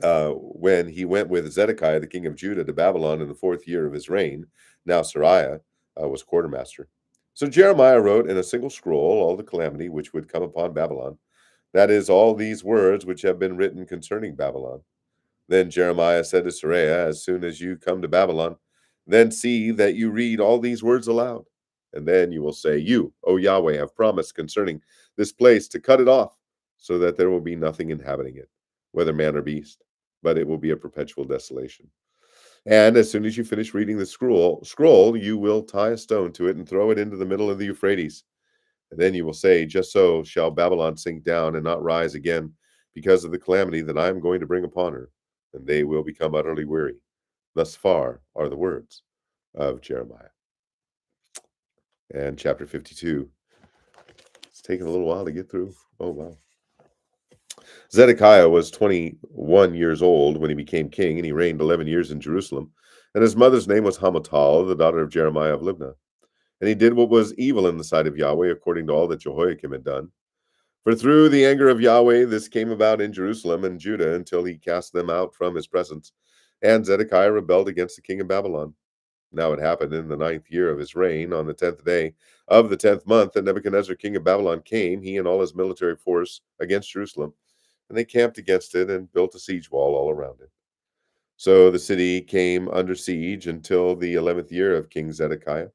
when he went with Zedekiah, the king of Judah, to Babylon in the 4th year of his reign. Now Sariah was quartermaster. So Jeremiah wrote in a single scroll all the calamity which would come upon Babylon. That is, all these words which have been written concerning Babylon. Then Jeremiah said to Sariah, as soon as you come to Babylon, then see that you read all these words aloud. And then you will say, You, O Yahweh, have promised concerning this place to cut it off, so that there will be nothing inhabiting it, whether man or beast, but it will be a perpetual desolation. And as soon as you finish reading the scroll, you will tie a stone to it and throw it into the middle of the Euphrates. And then you will say, Just so shall Babylon sink down and not rise again, because of the calamity that I am going to bring upon her, and they will become utterly weary. Thus far are the words of Jeremiah. And chapter 52. It's taken a little while to get through. Oh, wow. Zedekiah was 21 years old when he became king, and he reigned 11 years in Jerusalem. And his mother's name was Hamutal, the daughter of Jeremiah of Libnah. And he did what was evil in the sight of Yahweh, according to all that Jehoiakim had done. For through the anger of Yahweh, this came about in Jerusalem and Judah until he cast them out from his presence. And Zedekiah rebelled against the king of Babylon. Now it happened in the 9th year of his reign, on the 10th day of the 10th month, that Nebuchadnezzar, king of Babylon, came, he and all his military force, against Jerusalem. And they camped against it and built a siege wall all around it. So the city came under siege until the 11th year of King Zedekiah.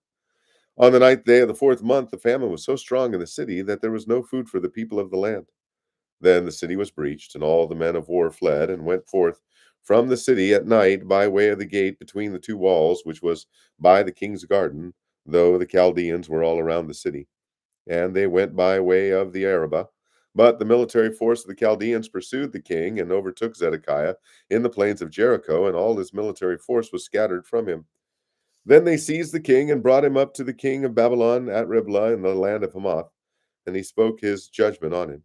On the 9th day of the 4th month, the famine was so strong in the city that there was no food for the people of the land. Then the city was breached, and all the men of war fled and went forth from the city at night by way of the gate between the two walls, which was by the king's garden, though the Chaldeans were all around the city. And they went by way of the Arabah. But the military force of the Chaldeans pursued the king and overtook Zedekiah in the plains of Jericho, and all his military force was scattered from him. Then they seized the king and brought him up to the king of Babylon at Riblah in the land of Hamath, and he spoke his judgment on him.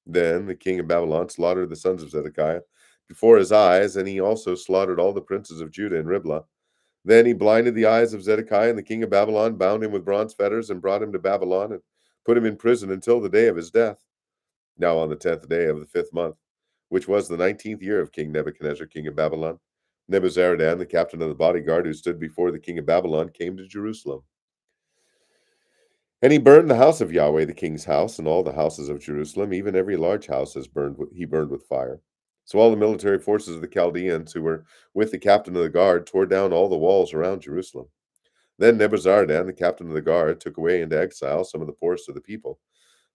Then the king of Babylon slaughtered the sons of Zedekiah before his eyes, and he also slaughtered all the princes of Judah in Riblah. Then he blinded the eyes of Zedekiah, and the king of Babylon bound him with bronze fetters and brought him to Babylon and put him in prison until the day of his death. Now on the 10th day of the 5th month, which was the 19th year of King Nebuchadnezzar, king of Babylon, Nebuzaradan, the captain of the bodyguard who stood before the king of Babylon, came to Jerusalem. And he burned the house of Yahweh, the king's house, and all the houses of Jerusalem, even every large house he burned with fire. So all the military forces of the Chaldeans who were with the captain of the guard tore down all the walls around Jerusalem. Then Nebuzaradan, the captain of the guard, took away into exile some of the poorest of the people.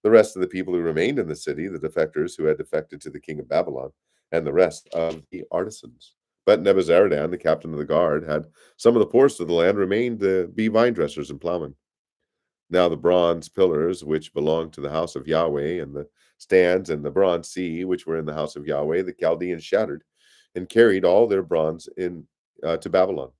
The rest of the people who remained in the city, the defectors who had defected to the king of Babylon, and the rest of the artisans. But Nebuzaradan, the captain of the guard, had some of the poorest of the land remained to be vine dressers and plowmen. Now the bronze pillars which belonged to the house of Yahweh, and the stands and the bronze sea which were in the house of Yahweh, the Chaldeans shattered, and carried all their bronze to Babylon.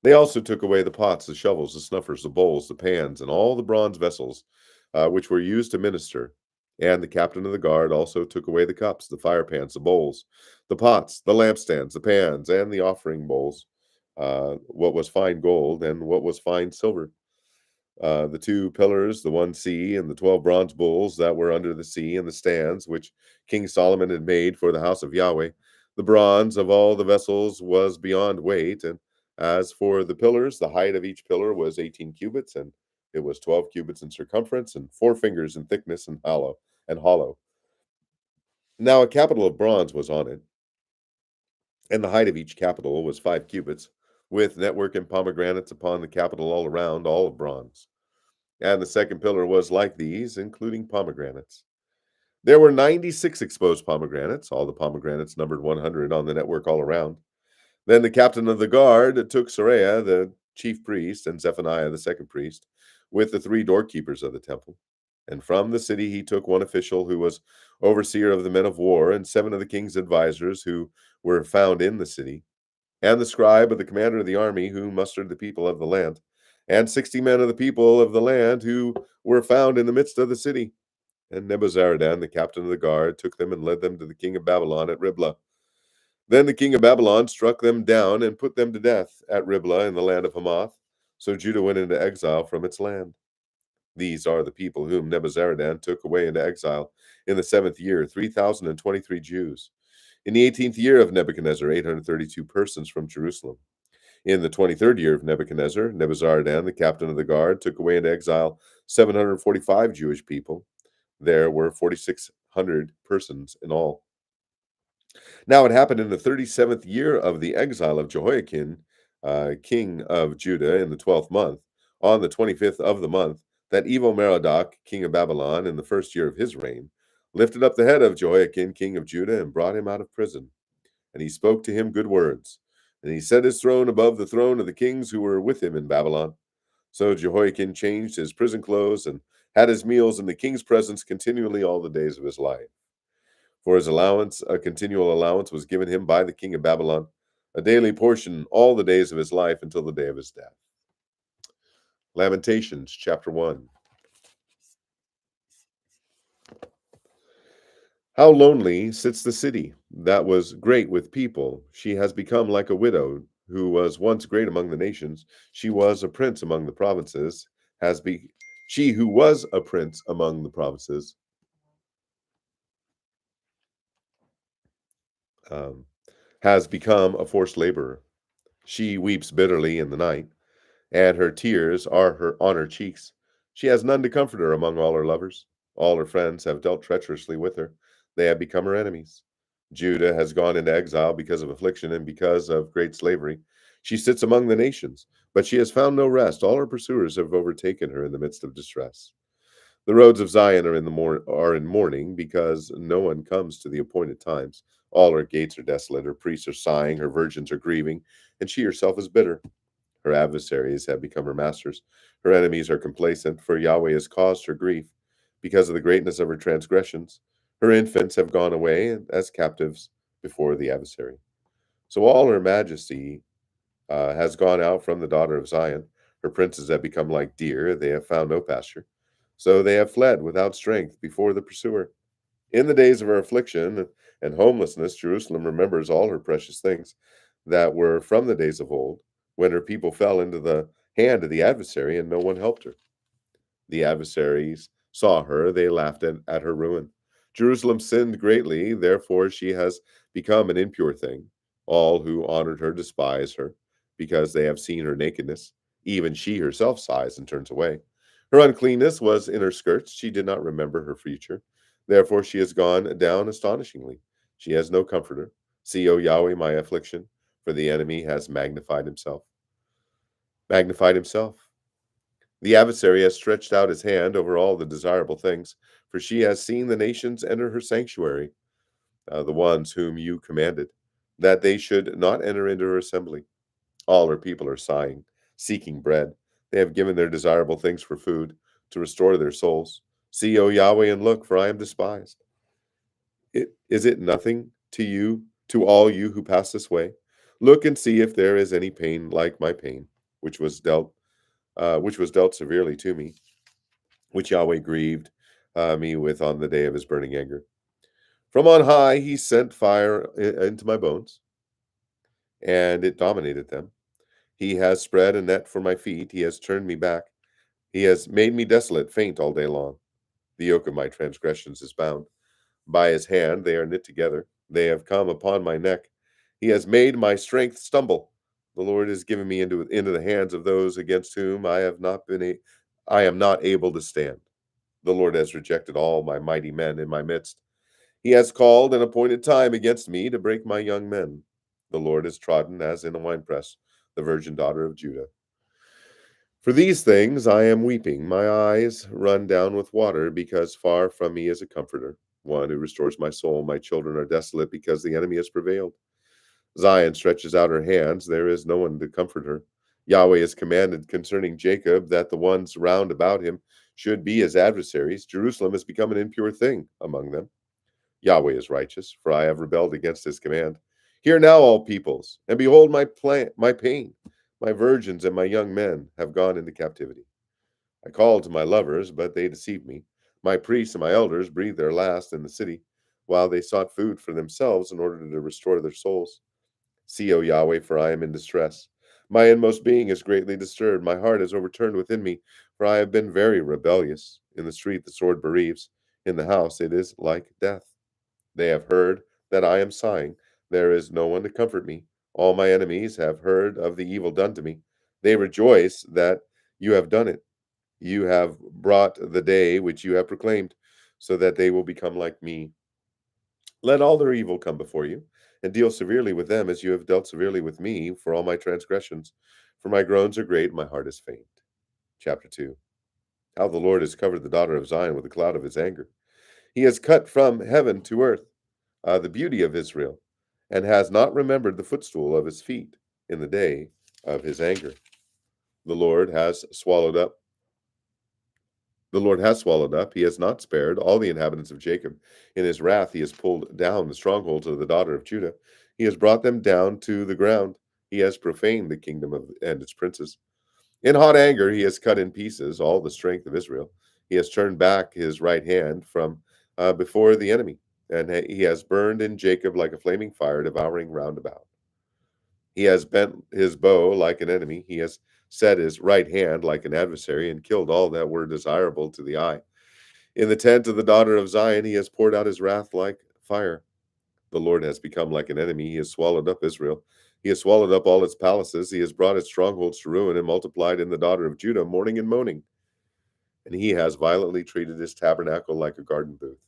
They also took away the pots, the shovels, the snuffers, the bowls, the pans, and all the bronze vessels which were used to minister. And the captain of the guard also took away the cups, the fire pans, the bowls, the pots, the lampstands, the pans, and the offering bowls, what was fine gold and what was fine silver. The two pillars, the one sea, and the 12 bronze bulls that were under the sea, and the stands which King Solomon had made for the house of Yahweh. The bronze of all the vessels was beyond weight, and as for the pillars, the height of each pillar was 18 cubits, and it was 12 cubits in circumference, and 4 fingers in thickness, and hollow. Now a capital of bronze was on it, and the height of each capital was 5 cubits, with network and pomegranates upon the capital all around, all of bronze. And the second pillar was like these, including pomegranates. There were 96 exposed pomegranates. All the pomegranates numbered 100 on the network all around. Then the captain of the guard took Sariah, the chief priest, and Zephaniah, the second priest, with the 3 doorkeepers of the temple. And from the city he took one official who was overseer of the men of war, and 7 of the king's advisers who were found in the city, and the scribe of the commander of the army who mustered the people of the land, and 60 men of the people of the land who were found in the midst of the city. And Nebuzaradan, the captain of the guard, took them and led them to the king of Babylon at Riblah. Then the king of Babylon struck them down and put them to death at Riblah in the land of Hamath. So Judah went into exile from its land. These are the people whom Nebuzaradan took away into exile in the 7th year, 3,023 Jews. In the 18th year of Nebuchadnezzar, 832 persons from Jerusalem. In the 23rd year of Nebuchadnezzar, Nebuzaradan, the captain of the guard, took away into exile 745 Jewish people. There were 4,600 persons in all. Now it happened in the 37th year of the exile of Jehoiakim, king of Judah, in the 12th month, on the 25th of the month, that Evil-Merodach, king of Babylon, in the first year of his reign, lifted up the head of Jehoiakim, king of Judah, and brought him out of prison. And he spoke to him good words. And he set his throne above the throne of the kings who were with him in Babylon. So Jehoiakim changed his prison clothes and had his meals in the king's presence continually all the days of his life. For his allowance, a continual allowance was given him by the king of Babylon, a daily portion all the days of his life until the day of his death. Lamentations, chapter 1. How lonely sits the city that was great with people. She has become like a widow who was once great among the nations. She was a prince among the provinces, she who was a prince among the provinces um, has become a forced laborer. She weeps bitterly in the night, and her tears are on her cheeks. She has none to comfort her among all her lovers. All her friends have dealt treacherously with her. They have become her enemies. Judah has gone into exile because of affliction and because of great slavery. She sits among the nations, but she has found no rest. All her pursuers have overtaken her in the midst of distress. The roads of Zion are in mourning because no one comes to the appointed times. All her gates are desolate. Her priests are sighing. Her virgins are grieving, and she herself is bitter. Her adversaries have become her masters. Her enemies are complacent, for Yahweh has caused her grief because of the greatness of her transgressions. Her infants have gone away as captives before the adversary. So all her majesty has gone out from the daughter of Zion. Her princes have become like deer. They have found no pasture. So they have fled without strength before the pursuer. In the days of her affliction and homelessness, Jerusalem remembers all her precious things that were from the days of old, when her people fell into the hand of the adversary and no one helped her. The adversaries saw her, they laughed at her ruin. Jerusalem sinned greatly, therefore she has become an impure thing. All who honored her despise her, because they have seen her nakedness. Even she herself sighs and turns away. Her uncleanness was in her skirts, she did not remember her future. Therefore she has gone down astonishingly. She has no comforter. See, O Yahweh, my affliction, for the enemy has magnified himself. Magnified himself. The adversary has stretched out his hand over all the desirable things, for she has seen the nations enter her sanctuary, the ones whom you commanded, that they should not enter into her assembly. All her people are sighing, seeking bread. They have given their desirable things for food, to restore their souls. See, O Yahweh, and look, for I am despised. Is it nothing to you, to all you who pass this way? Look and see if there is any pain like my pain, which was dealt severely to me, which Yahweh grieved me with on the day of his burning anger. From on high, he sent fire into my bones, and it dominated them. He has spread a net for my feet. He has turned me back. He has made me desolate, faint all day long. The yoke of my transgressions is bound. By his hand they are knit together. They have come upon my neck. He has made my strength stumble. The Lord has given me into the hands of those against whom I am not able to stand. The Lord has rejected all my mighty men in my midst. He has called an appointed time against me to break my young men. The Lord has trodden as in a winepress the virgin daughter of Judah. For these things I am weeping. My eyes run down with water, because far from me is a comforter, one who restores my soul. My children are desolate because the enemy has prevailed. Zion stretches out her hands. There is no one to comfort her. Yahweh has commanded concerning Jacob that the ones round about him should be his adversaries. Jerusalem has become an impure thing among them. Yahweh is righteous, for I have rebelled against his command. Hear now, all peoples, and behold my pain. My virgins and my young men have gone into captivity. I called to my lovers, but they deceived me. My priests and my elders breathed their last in the city, while they sought food for themselves in order to restore their souls. See, O Yahweh, for I am in distress. My inmost being is greatly disturbed. My heart is overturned within me, for I have been very rebellious. In the street the sword bereaves. In the house it is like death. They have heard that I am sighing. There is no one to comfort me. All my enemies have heard of the evil done to me. They rejoice that you have done it. You have brought the day which you have proclaimed, so that they will become like me. Let all their evil come before you, and deal severely with them as you have dealt severely with me for all my transgressions. For my groans are great, my heart is faint. Chapter 2. How the Lord has covered the daughter of Zion with a cloud of his anger. He has cut from heaven to earth the beauty of Israel, and has not remembered the footstool of his feet in the day of his anger. The Lord has swallowed up. The Lord has swallowed up, he has not spared all the inhabitants of Jacob. In his wrath he has pulled down the strongholds of the daughter of Judah. He has brought them down to the ground. He has profaned the kingdom and its princes. In hot anger he has cut in pieces all the strength of Israel. He has turned back his right hand from before the enemy, and he has burned in Jacob like a flaming fire, devouring round about. He has bent his bow like an enemy. He has set his right hand like an adversary, and killed all that were desirable to the eye. In the tent of the daughter of Zion, he has poured out his wrath like fire. The Lord has become like an enemy. He has swallowed up Israel. He has swallowed up all its palaces. He has brought its strongholds to ruin, and multiplied in the daughter of Judah mourning and moaning. And he has violently treated his tabernacle like a garden booth.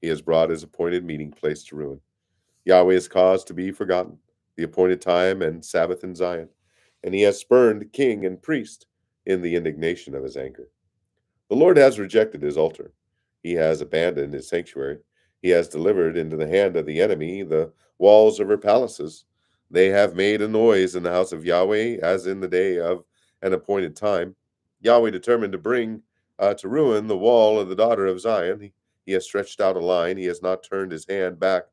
He has brought his appointed meeting place to ruin. Yahweh has caused to be forgotten the appointed time and Sabbath in Zion, and he has spurned king and priest in the indignation of his anger. The Lord has rejected his altar. He has abandoned his sanctuary. He has delivered into the hand of the enemy the walls of her palaces. They have made a noise in the house of Yahweh as in the day of an appointed time. Yahweh determined to bring to ruin the wall of the daughter of Zion. He has stretched out a line. He has not turned his hand back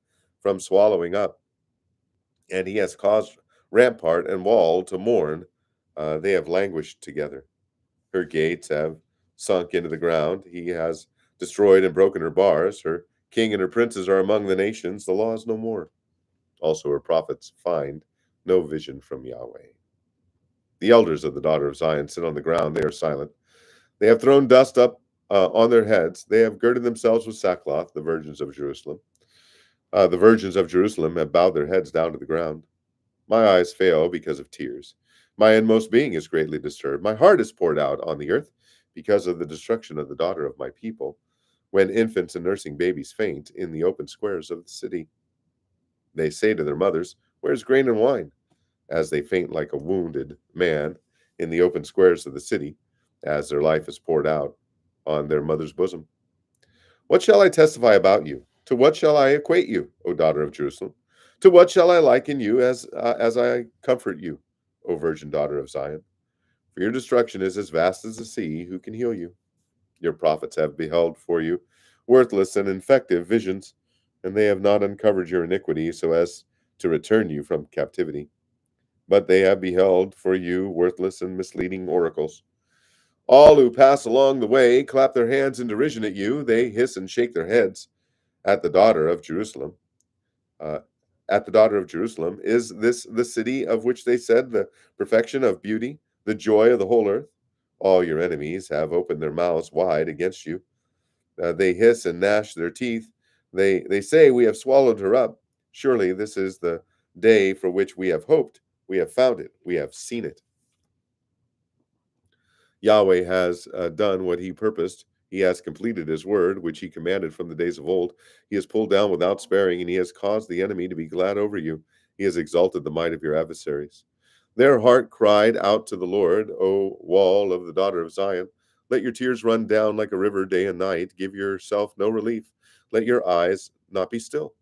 from swallowing up. And he has caused rampart and wall to mourn. They have languished together. Her gates have sunk into the ground. He has destroyed and broken her bars. Her king and her princes are among the nations. The law is no more. Also, her prophets find no vision from Yahweh. The elders of the daughter of Zion sit on the ground. They are silent. They have thrown dust up on their heads. They have girded themselves with sackcloth, the virgins of Jerusalem. The virgins of Jerusalem have bowed their heads down to the ground. My eyes fail because of tears. My inmost being is greatly disturbed. My heart is poured out on the earth because of the destruction of the daughter of my people, when infants and nursing babies faint in the open squares of the city. They say to their mothers, "Where's grain and wine?" as they faint like a wounded man in the open squares of the city, as their life is poured out on their mother's bosom. What shall I testify about you? To what shall I equate you, O daughter of Jerusalem? To what shall I liken you as I comfort you, O virgin daughter of Zion? For your destruction is as vast as the sea. Who can heal you? Your prophets have beheld for you worthless and infective visions, and they have not uncovered your iniquity so as to return you from captivity. But they have beheld for you worthless and misleading oracles. All who pass along the way clap their hands in derision at you. They hiss and shake their heads at the daughter of Jerusalem. Uh, at the daughter of Jerusalem, is this the city of which they said the perfection of beauty, the joy of the whole earth? All your enemies have opened their mouths wide against you. They hiss and gnash their teeth. They say, "We have swallowed her up. Surely this is the day for which we have hoped. We have found it. We have seen it." Yahweh has done what he purposed. He has completed his word, which he commanded from the days of old. He has pulled down without sparing, and he has caused the enemy to be glad over you. He has exalted the might of your adversaries. Their heart cried out to the Lord, O wall of the daughter of Zion. Let your tears run down like a river day and night. Give yourself no relief. Let your eyes not be still.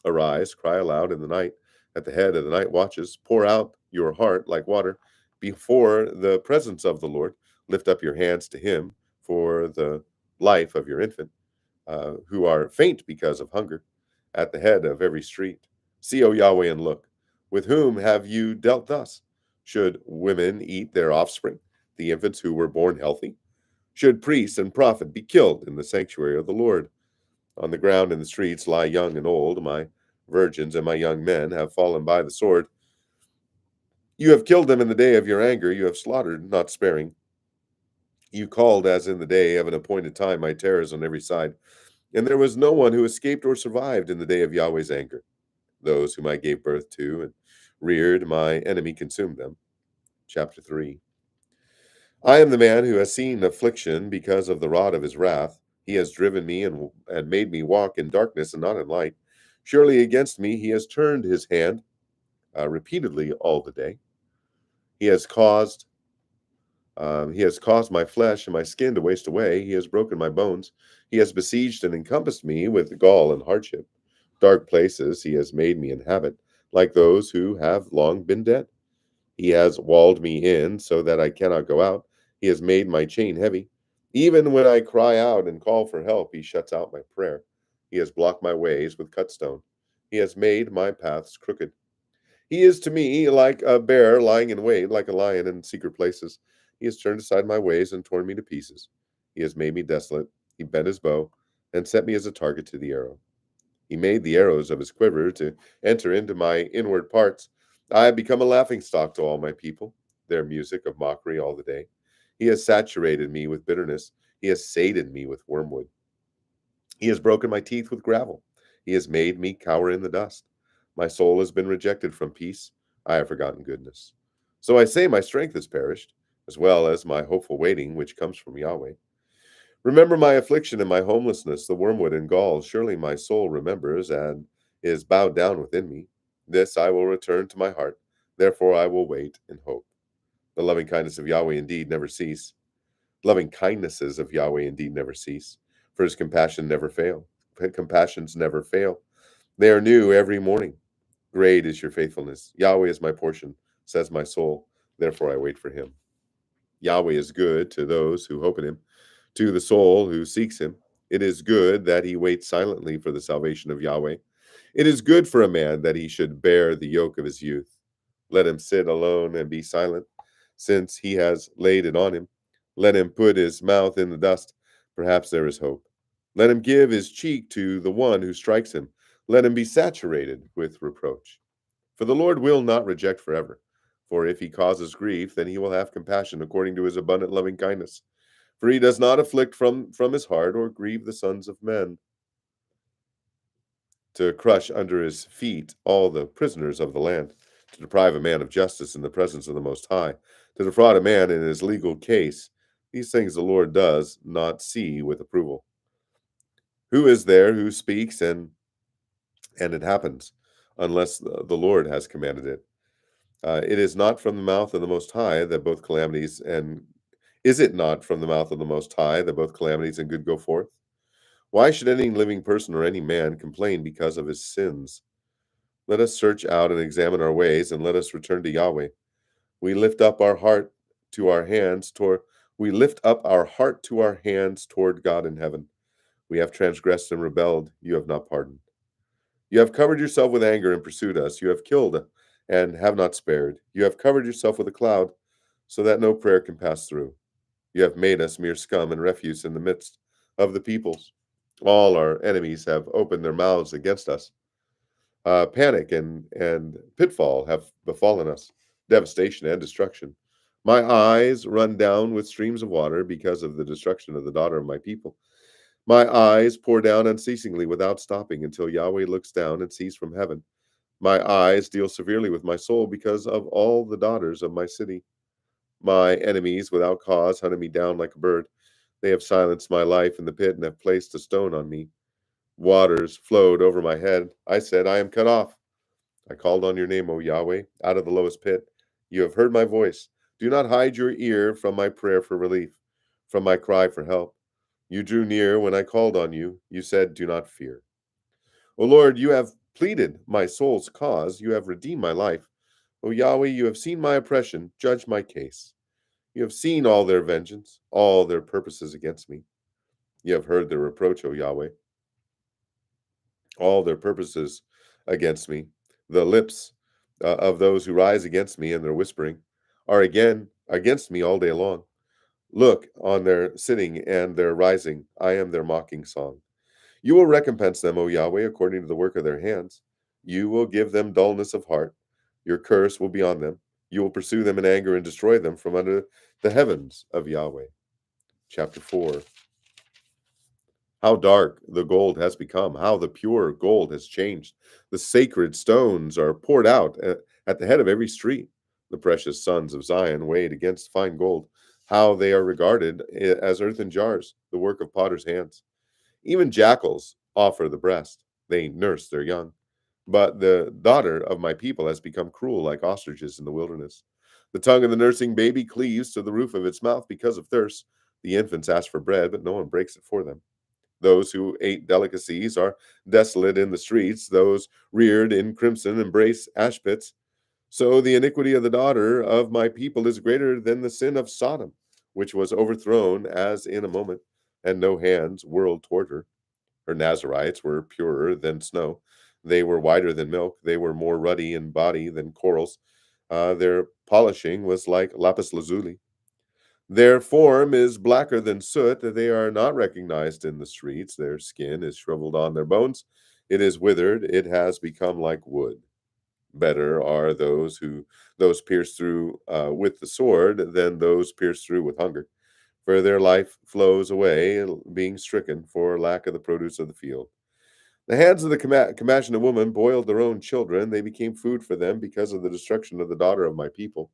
Arise, cry aloud in the night, at the head of the night watches. Pour out your heart like water before the presence of the Lord. Lift up your hands to him for the life of your infant, who are faint because of hunger, at the head of every street. See, O Yahweh, and look. With whom have you dealt thus? Should women eat their offspring, the infants who were born healthy? Should priest and prophet be killed in the sanctuary of the Lord? On the ground in the streets lie young and old. My virgins and my young men have fallen by the sword. You have killed them in the day of your anger. You have slaughtered, not sparing. You called as in the day of an appointed time my terrors on every side. And there was no one who escaped or survived in the day of Yahweh's anger. Those whom I gave birth to and reared, my enemy consumed them. Chapter 3. I am the man who has seen affliction because of the rod of his wrath. He has driven me and made me walk in darkness and not in light. Surely against me he has turned his hand repeatedly all the day. He has caused my flesh and my skin to waste away. He has broken my bones. He has besieged and encompassed me with gall and hardship. Dark places he has made me inhabit, like those who have long been dead. He has walled me in so that I cannot go out. He has made my chain heavy. Even when I cry out and call for help, he shuts out my prayer. He has blocked my ways with cut stone. He has made my paths crooked. He is to me like a bear lying in wait, like a lion in secret places. He has turned aside my ways and torn me to pieces. He has made me desolate. He bent his bow and set me as a target to the arrow. He made the arrows of his quiver to enter into my inward parts. I have become a laughingstock to all my people, their music of mockery all the day. He has saturated me with bitterness. He has sated me with wormwood. He has broken my teeth with gravel. He has made me cower in the dust. My soul has been rejected from peace. I have forgotten goodness. So I say my strength has perished, as well as my hopeful waiting, which comes from Yahweh. Remember my affliction and my homelessness, the wormwood and gall. Surely my soul remembers and is bowed down within me. This I will return to my heart. Therefore I will wait in hope. The loving kindness of Yahweh indeed never cease. Loving kindnesses of Yahweh indeed never cease, for his compassions never fail. Compassions never fail. They are new every morning. Great is your faithfulness. Yahweh is my portion, says my soul. Therefore I wait for him. Yahweh is good to those who hope in him, to the soul who seeks him. It is good that he waits silently for the salvation of Yahweh. It is good for a man that he should bear the yoke of his youth. Let him sit alone and be silent, since he has laid it on him. Let him put his mouth in the dust. Perhaps there is hope. Let him give his cheek to the one who strikes him. Let him be saturated with reproach. For the Lord will not reject forever. For if he causes grief, then he will have compassion according to his abundant loving kindness. For he does not afflict from his heart or grieve the sons of men, to crush under his feet all the prisoners of the land, to deprive a man of justice in the presence of the Most High, to defraud a man in his legal case. These things the Lord does not see with approval. Who is there who speaks and it happens, unless the Lord has commanded it? It is not from the mouth of the Most High that both calamities and is it not from the mouth of the Most High that both calamities and good go forth? Why should any living person or any man complain because of his sins? Let us search out and examine our ways, and let us return to Yahweh. We lift up our heart to our hands toward we lift up our heart to our hands toward God in heaven. We have transgressed and rebelled. You have not pardoned. You have covered yourself with anger and pursued us. You have killed and have not spared. You have covered yourself with a cloud, so that no prayer can pass through. You have made us mere scum and refuse in the midst of the peoples. All our enemies have opened their mouths against us. Panic and pitfall have befallen us, devastation and destruction. My eyes run down with streams of water because of the destruction of the daughter of my people. My eyes pour down unceasingly without stopping until Yahweh looks down and sees from heaven. My eyes deal severely with my soul because of all the daughters of my city. My enemies without cause hunted me down like a bird. They have silenced my life in the pit and have placed a stone on me. Waters flowed over my head. I said, I am cut off. I called on your name, O Yahweh, out of the lowest pit. You have heard my voice. Do not hide your ear from my prayer for relief, from my cry for help. You drew near when I called on you. You said, do not fear. O Lord, you have pleaded my soul's cause. You have redeemed my life. O Yahweh, you have seen my oppression. Judge my case. You have seen all their vengeance, all their purposes against me. You have heard their reproach, O Yahweh, all their purposes against me. The lips of those who rise against me and their whispering are again against me all day long. Look on their sitting and their rising. I am their mocking song. You will recompense them, O Yahweh, according to the work of their hands. You will give them dullness of heart. Your curse will be on them. You will pursue them in anger and destroy them from under the heavens of Yahweh. Chapter 4. How dark the gold has become, how the pure gold has changed. The sacred stones are poured out at the head of every street. The precious sons of Zion weighed against fine gold, how they are regarded as earthen jars, the work of potter's hands. Even jackals offer the breast, they nurse their young. But the daughter of my people has become cruel like ostriches in the wilderness. The tongue of the nursing baby cleaves to the roof of its mouth because of thirst. The infants ask for bread, but no one breaks it for them. Those who ate delicacies are desolate in the streets. Those reared in crimson embrace ash pits. So the iniquity of the daughter of my people is greater than the sin of Sodom, which was overthrown as in a moment, and no hands whirled toward her. Her Nazarites were purer than snow. They were whiter than milk. They were more ruddy in body than corals. Their polishing was like lapis lazuli. Their form is blacker than soot. They are not recognized in the streets. Their skin is shriveled on their bones. It is withered. It has become like wood. Better are those pierced through with the sword than those pierced through with hunger. For their life flows away, being stricken for lack of the produce of the field. The hands of the compassionate woman boiled their own children. They became food for them because of the destruction of the daughter of my people.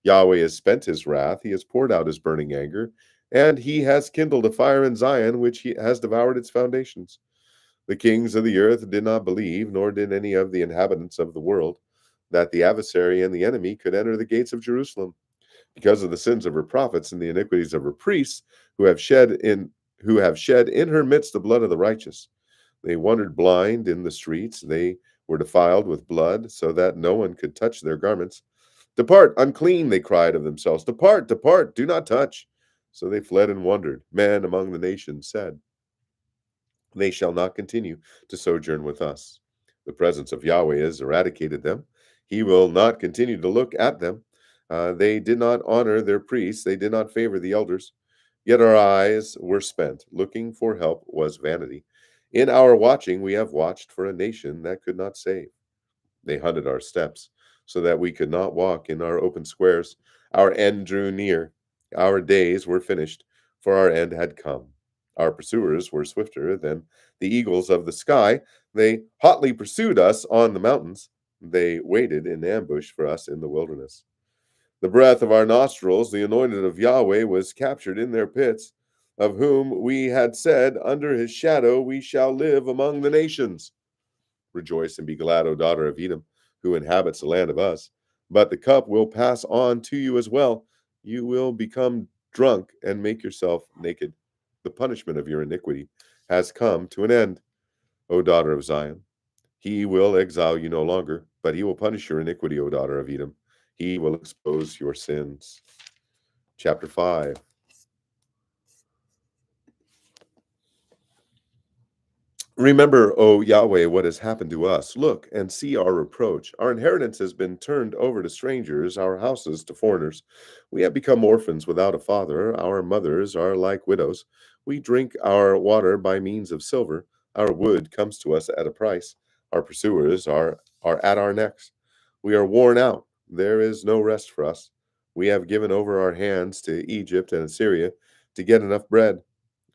Yahweh has spent his wrath. He has poured out his burning anger, and he has kindled a fire in Zion, which he has devoured its foundations. The kings of the earth did not believe, nor did any of the inhabitants of the world, that the adversary and the enemy could enter the gates of Jerusalem, because of the sins of her prophets and the iniquities of her priests, who have shed in her midst the blood of the righteous. They wandered blind in the streets. They were defiled with blood, so that no one could touch their garments. Depart, unclean, they cried of themselves. Depart, depart, do not touch. So they fled and wandered. Men among the nations said, they shall not continue to sojourn with us. The presence of Yahweh has eradicated them. He will not continue to look at them. They did not honor their priests. They did not favor the elders. Yet our eyes were spent. Looking for help was vanity. In our watching, we have watched for a nation that could not save. They hunted our steps so that we could not walk in our open squares. Our end drew near. Our days were finished, for our end had come. Our pursuers were swifter than the eagles of the sky. They hotly pursued us on the mountains. They waited in ambush for us in the wilderness. The breath of our nostrils, the anointed of Yahweh, was captured in their pits, of whom we had said, under his shadow we shall live among the nations. Rejoice and be glad, O daughter of Edom, who inhabits the land of Uz. But the cup will pass on to you as well. You will become drunk and make yourself naked. The punishment of your iniquity has come to an end, O daughter of Zion. He will exile you no longer, but he will punish your iniquity, O daughter of Edom. He will expose your sins. Chapter 5. Remember, O Yahweh, what has happened to us. Look and see our reproach. Our inheritance has been turned over to strangers, our houses to foreigners. We have become orphans without a father. Our mothers are like widows. We drink our water by means of silver. Our wood comes to us at a price. Our pursuers are at our necks. We are worn out. There is no rest for us. We have given over our hands to Egypt and Assyria to get enough bread.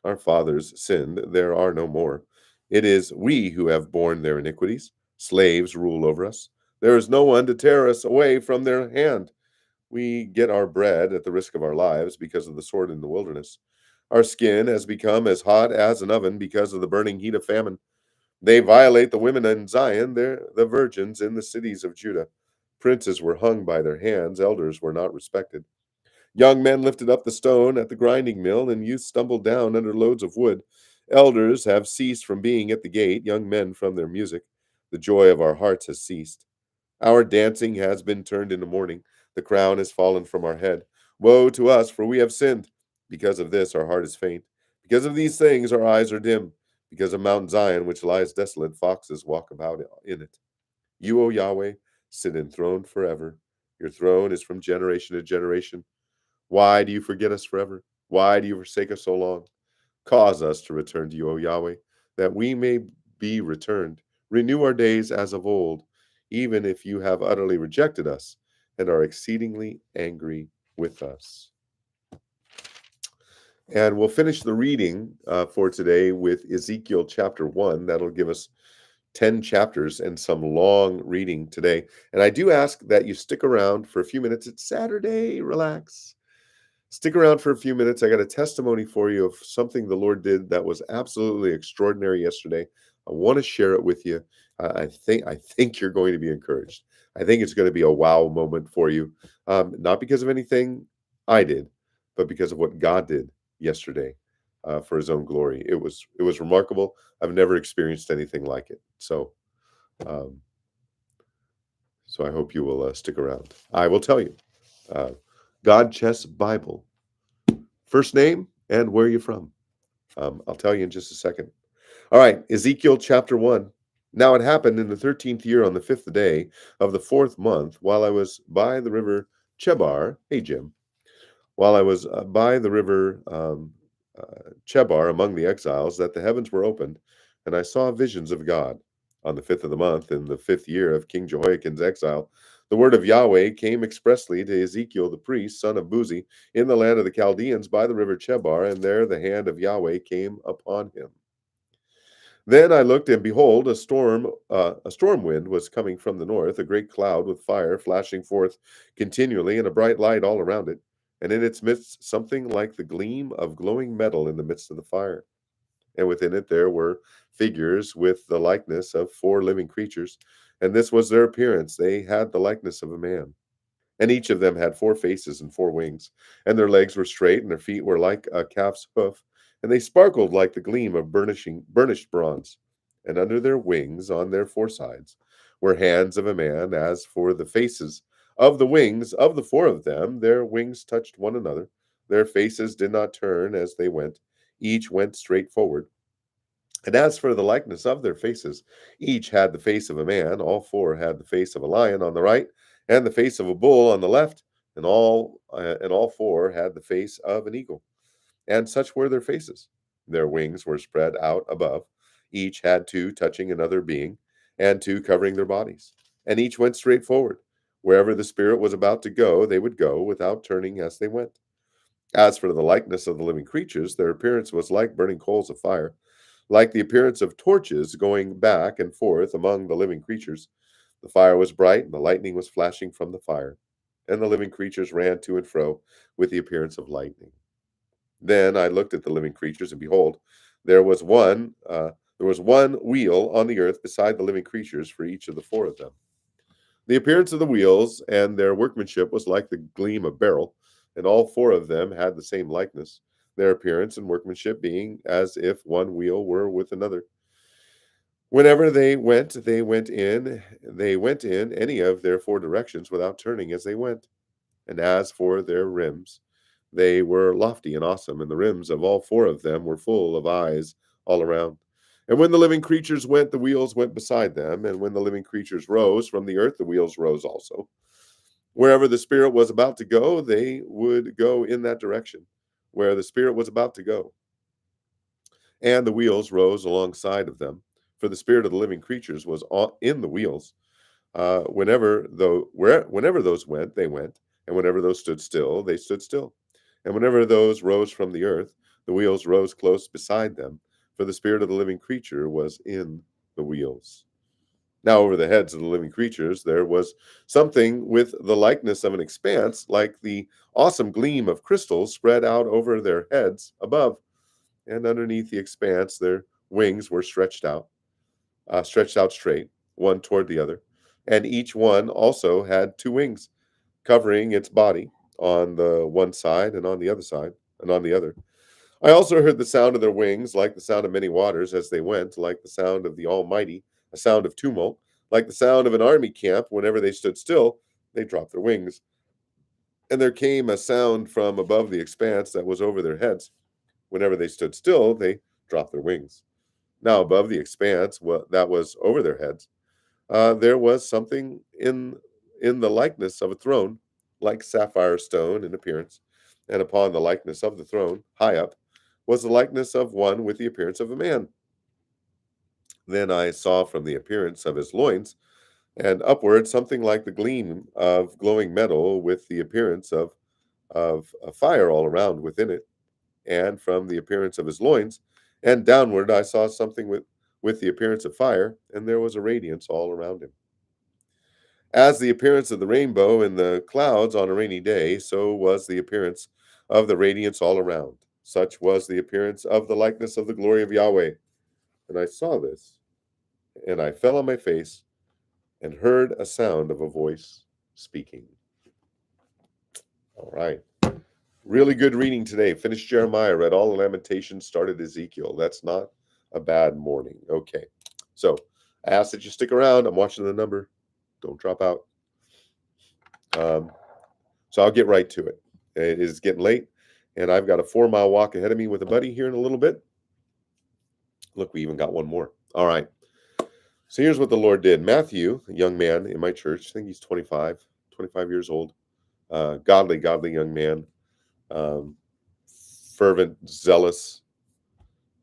Our fathers sinned, there are no more. It is we who have borne their iniquities. Slaves rule over us. There is no one to tear us away from their hand. We get our bread at the risk of our lives because of the sword in the wilderness. Our skin has become as hot as an oven because of the burning heat of famine. They violate the women in Zion, the virgins in the cities of Judah. Princes were hung by their hands, elders were not respected. Young men lifted up the stone at the grinding mill, and youth stumbled down under loads of wood. Elders have ceased from being at the gate, young men from their music. The joy of our hearts has ceased. Our dancing has been turned into mourning. The crown has fallen from our head. Woe to us, for we have sinned. Because of this, our heart is faint. Because of these things, our eyes are dim. Because of Mount Zion, which lies desolate, foxes walk about in it. You, O Yahweh, sit enthroned forever. Your throne is from generation to generation. Why do you forget us forever? Why do you forsake us so long? Cause us to return to you, O Yahweh, that we may be returned. Renew our days as of old, even if you have utterly rejected us and are exceedingly angry with us. And we'll finish the reading for today with Ezekiel chapter 1. That'll give us 10 chapters and some long reading today. And I do ask that you stick around for a few minutes. It's Saturday. Relax. Stick around for a few minutes. I got a testimony for you of something the Lord did that was absolutely extraordinary yesterday. I want to share it with you. I think you're going to be encouraged. I think it's going to be a wow moment for you, not because of anything I did, but because of what God did yesterday for His own glory. It was remarkable. I've never experienced anything like it. Um, so I hope you will stick around. I will tell you. Uh, God Chess Bible. First name and where you're from. I'll tell you in just a second. All right, Ezekiel chapter 1. Now it happened in the 13th year on the 5th day of the 4th month, while I was by the river Chebar. Hey, Jim. While I was by the river Chebar among the exiles, that the heavens were opened, and I saw visions of God. On the 5th of the month, in the 5th year of King Jehoiakim's exile, the word of Yahweh came expressly to Ezekiel the priest, son of Buzi, in the land of the Chaldeans by the river Chebar, and there the hand of Yahweh came upon him. Then I looked, and behold, a storm wind was coming from the north, a great cloud with fire flashing forth continually, and a bright light all around it, and in its midst something like the gleam of glowing metal in the midst of the fire. And within it there were figures with the likeness of 4 living creatures, and this was their appearance. They had the likeness of a man. And each of them had 4 faces and 4 wings, and their legs were straight, and their feet were like a calf's hoof, and they sparkled like the gleam of burnished bronze. And under their wings, on their 4 sides, were hands of a man. As for the faces of the wings of the 4 of them, their wings touched one another. Their faces did not turn as they went; each went straight forward. And as for the likeness of their faces, each had the face of a man, all 4 had the face of a lion on the right, and the face of a bull on the left, and all 4 had the face of an eagle. And such were their faces. Their wings were spread out above. Each had 2 touching another being, and 2 covering their bodies. And each went straight forward. Wherever the Spirit was about to go, they would go, without turning as they went. As for the likeness of the living creatures, their appearance was like burning coals of fire, like the appearance of torches going back and forth among the living creatures. The fire was bright, and the lightning was flashing from the fire, and the living creatures ran to and fro with the appearance of lightning. Then I looked at the living creatures, and behold, there was one wheel on the earth beside the living creatures for each of the 4 of them. The appearance of the wheels and their workmanship was like the gleam of beryl, and all 4 of them had the same likeness, their appearance and workmanship being as if one wheel were with another. Whenever they went in any of their 4 directions without turning as they went. And as for their rims, they were lofty and awesome, and the rims of all 4 of them were full of eyes all around. And when the living creatures went, the wheels went beside them, and when the living creatures rose from the earth, the wheels rose also. Wherever the Spirit was about to go, they would go in that direction, where the Spirit was about to go. And the wheels rose alongside of them, for the spirit of the living creatures was in the wheels. Whenever those went, they went, and whenever those stood still, they stood still. And whenever those rose from the earth, the wheels rose close beside them, for the spirit of the living creature was in the wheels. Now over the heads of the living creatures there was something with the likeness of an expanse, like the awesome gleam of crystals spread out over their heads above. And underneath the expanse their wings were stretched out straight, one toward the other, and each one also had 2 wings, covering its body on the one side and on the other side, and on the other. I also heard the sound of their wings, like the sound of many waters as they went, like the sound of the Almighty, a sound of tumult, like the sound of an army camp. Whenever they stood still, they dropped their wings. And there came a sound from above the expanse that was over their heads. Whenever they stood still, they dropped their wings. Now, above the expanse that was over their heads, there was something in the likeness of a throne, like sapphire stone in appearance, and upon the likeness of the throne, high up, was the likeness of one with the appearance of a man. Then I saw from the appearance of his loins and upward something like the gleam of glowing metal, with the appearance of a fire all around within it. and from the appearance of his loins, and downward I saw something with the appearance of fire, and there was a radiance all around him. As the appearance of the rainbow in the clouds on a rainy day, so was the appearance of the radiance all around. Such was the appearance of the likeness of the glory of Yahweh. And I saw this, and I fell on my face and heard a sound of a voice speaking. All right. Really good reading today. Finished Jeremiah, read all the Lamentations, started Ezekiel. That's not a bad morning. Okay. So I ask that you stick around. I'm watching the number. Don't drop out. So I'll get right to it. It is getting late, and I've got a 4-mile walk ahead of me with a buddy here in a little bit. Look, we even got one more. All right. So here's what the Lord did. Matthew, a young man in my church, I think he's 25 years old, godly young man, fervent, zealous,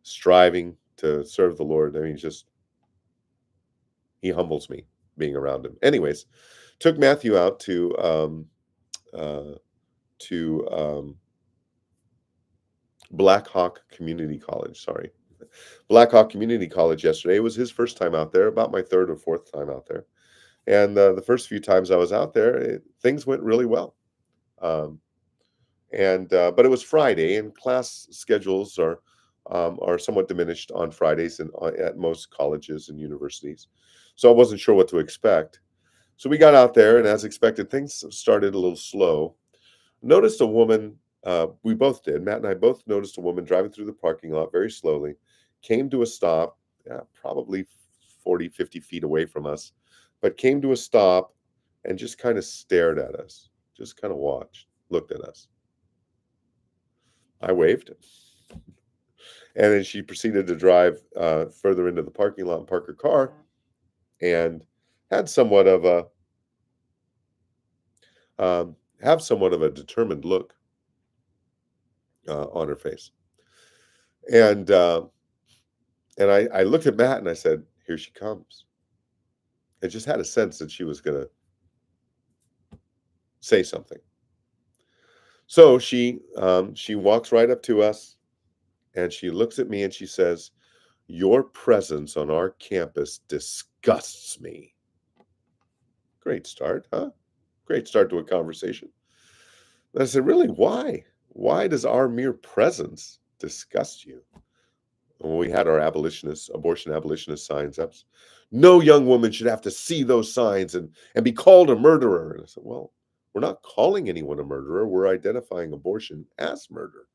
striving to serve the Lord. I mean, he humbles me being around him. Anyways, took Matthew out to Black Hawk Community College. Black Hawk Community College yesterday. It was his first time out there, about my third or fourth time out there. And the first few times I was out there, things went really well. But it was Friday, and class schedules are somewhat diminished on Fridays at most colleges and universities. So I wasn't sure what to expect. So we got out there, and as expected, things started a little slow. Noticed a woman, we both did, Matt and I both noticed a woman driving through the parking lot very slowly, came to a stop, probably 40, 50 feet away from us, but came to a stop and just kind of stared at us, just kind of looked at us. I waved, and then she proceeded to drive further into the parking lot and park her car, and had somewhat of a determined look on her face. And I looked at Matt and I said, "Here she comes." I just had a sense that she was going to say something. So she walks right up to us, and she looks at me and she says, "Your presence on our campus disgusts me." Great start, huh? Great start to a conversation. And I said, "Really? Why? Why does our mere presence disgust you?" When we had our abortion abolitionist signs up, "No young woman should have to see those signs and be called a murderer." And I said, "Well, we're not calling anyone a murderer. We're identifying abortion as murder."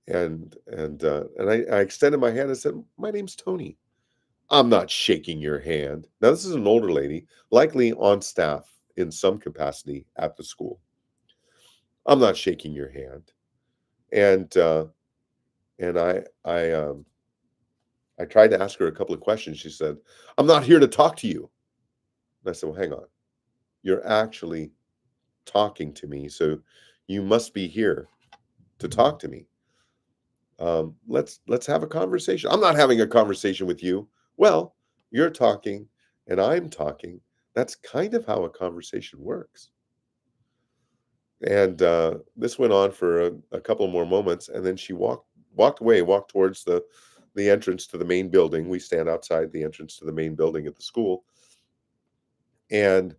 And I extended my hand and said, "My name's Tony." "I'm not shaking your hand." Now, this is an older lady, likely on staff in some capacity at the school. "I'm not shaking your hand." And I tried to ask her a couple of questions. She said, "I'm not here to talk to you." And I said, "Well, hang on. You're actually talking to me, so you must be here to talk to me. Let's have a conversation." "I'm not having a conversation with you." "Well, you're talking and I'm talking. That's kind of how a conversation works." And this went on for a couple more moments, and then she walked away, walked towards the entrance to the main building. We stand outside the entrance to the main building at the school. And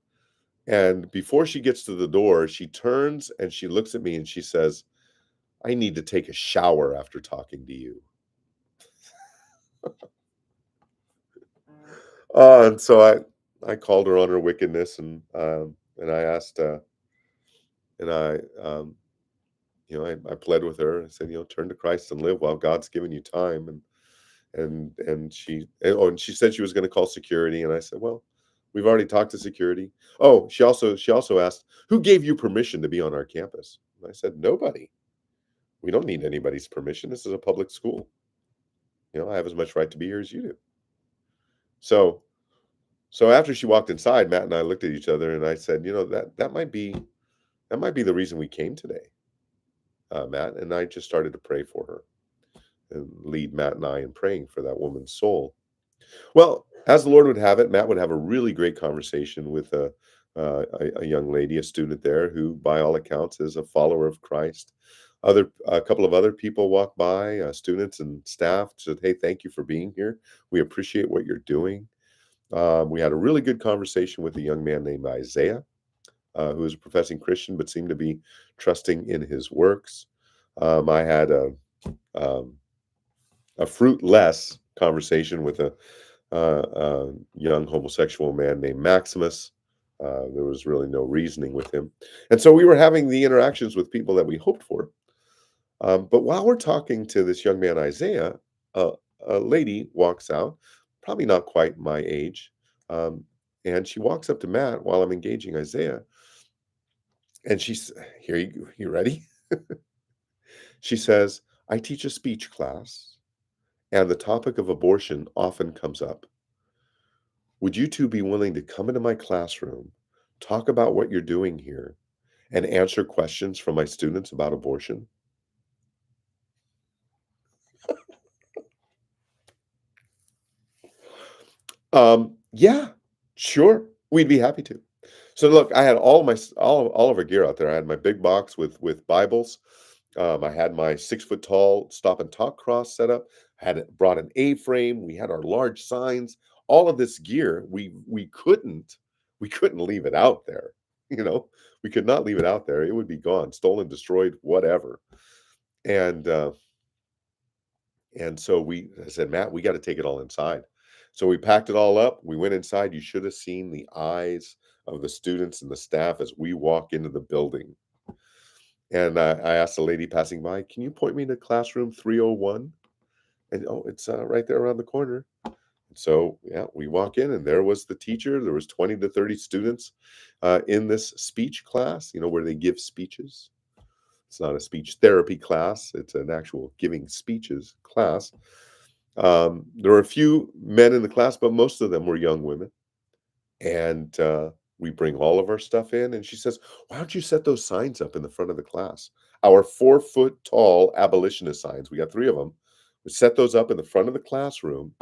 before she gets to the door, she turns and she looks at me and she says, "I need to take a shower after talking to you." And so I called her on her wickedness, and I asked, and I pled with her. I said, "Turn to Christ and live while God's given you time." And she said she was going to call security, and I said, "Well, we've already talked to security." Oh, she also asked, "Who gave you permission to be on our campus?" And I said, "Nobody. We don't need anybody's permission. This is a public school. I have as much right to be here as you do." So after she walked inside, Matt and I looked at each other, and I said, that might be the reason we came today, Matt." And I just started to pray for her and lead Matt and I in praying for that woman's soul. Well, as the Lord would have it, Matt would have a really great conversation with a young lady, a student there, who, by all accounts, is a follower of Christ. A couple of other people walked by, students and staff said, "Hey, thank you for being here. We appreciate what you're doing." We had a really good conversation with a young man named Isaiah, who is a professing Christian but seemed to be trusting in his works. I had um, a fruitless conversation with a young homosexual man named Maximus. There was really no reasoning with him. And so we were having the interactions with people that we hoped for. But while we're talking to this young man, Isaiah, uh, a lady walks out, probably not quite my age. Um, and she walks up to Matt while I'm engaging Isaiah. And she's, here you ready? She says, "I teach a speech class, and the topic of abortion often comes up. Would you two be willing to come into my classroom, talk about what you're doing here, and answer questions from my students about abortion?" Yeah, sure. We'd be happy to. So look, I had all of our gear out there. I had my big box with Bibles. I had my 6 foot tall stop and talk cross set up. Brought an A frame. We had our large signs. All of this gear, we couldn't leave it out there. You know, we could not leave it out there. It would be gone, stolen, destroyed, whatever. And so I said, "Matt, we got to take it all inside." So we packed it all up. We went inside. You should have seen the eyes of the students and the staff as we walk into the building. And I asked the lady passing by, "Can you point me to classroom 301?" And, "Oh, it's right there around the corner." So yeah, we walk in, and there was the teacher. There was 20 to 30 students in this speech class, where they give speeches. It's not a speech therapy class. It's an actual giving speeches class. There were a few men in the class, but most of them were young women. And we bring all of our stuff in, and she says, "Why don't you set those signs up in the front of the class? Our 4 foot tall abolitionist signs. We got three of them. We set those up in the front of the classroom."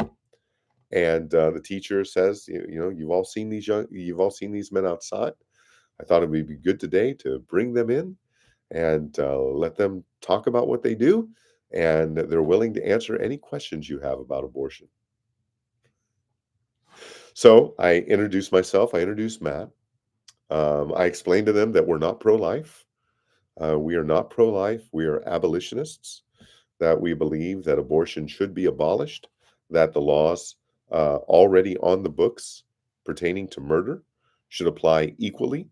And the teacher says, you've all seen these men outside. I thought it would be good today to bring them in and let them talk about what they do, and they're willing to answer any questions you have about abortion." So I introduced myself. I introduced Matt. I explained to them that we're not pro-life. We are not pro-life. We are abolitionists. That we believe that abortion should be abolished. That the laws already on the books pertaining to murder should apply equally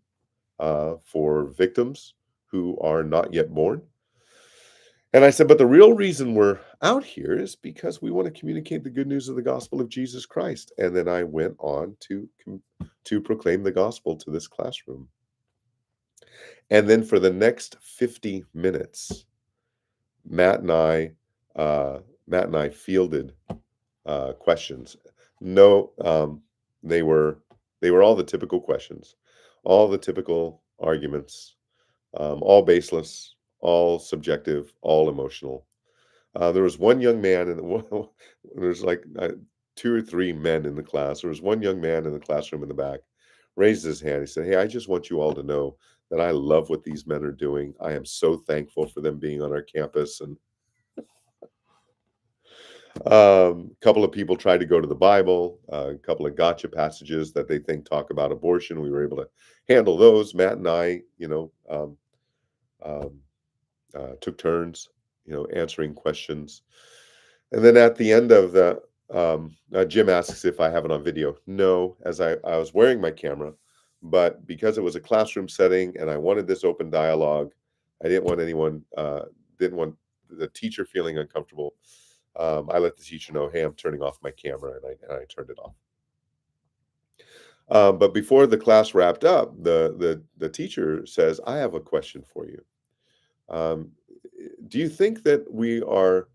for victims who are not yet born. And I said, "But the real reason we're out here is because we want to communicate the good news of the gospel of Jesus Christ." And then I went on to proclaim the gospel to this classroom. And then for the next 50 minutes, Matt and I, Matt and I fielded questions. No, they were they were all the typical questions, all the typical arguments, all baseless, all subjective, all emotional. There was one young man, and there's like 2 or 3 men in the class. There was one young man in the classroom in the back, raised his hand. He said, "Hey, I just want you all to know that I love what these men are doing. I am so thankful for them being on our campus." And a couple of people tried to go to the Bible, a couple of gotcha passages that they think talk about abortion. We were able to handle those. Matt and I, um, took turns, answering questions. And then at the end of Jim asks if I have it on video. No, as I was wearing my camera, but because it was a classroom setting and I wanted this open dialogue, I didn't want the teacher feeling uncomfortable. I let the teacher know, "Hey, I'm turning off my camera," and I turned it off. But before the class wrapped up, the teacher says, "I have a question for you. Um, do you think that we are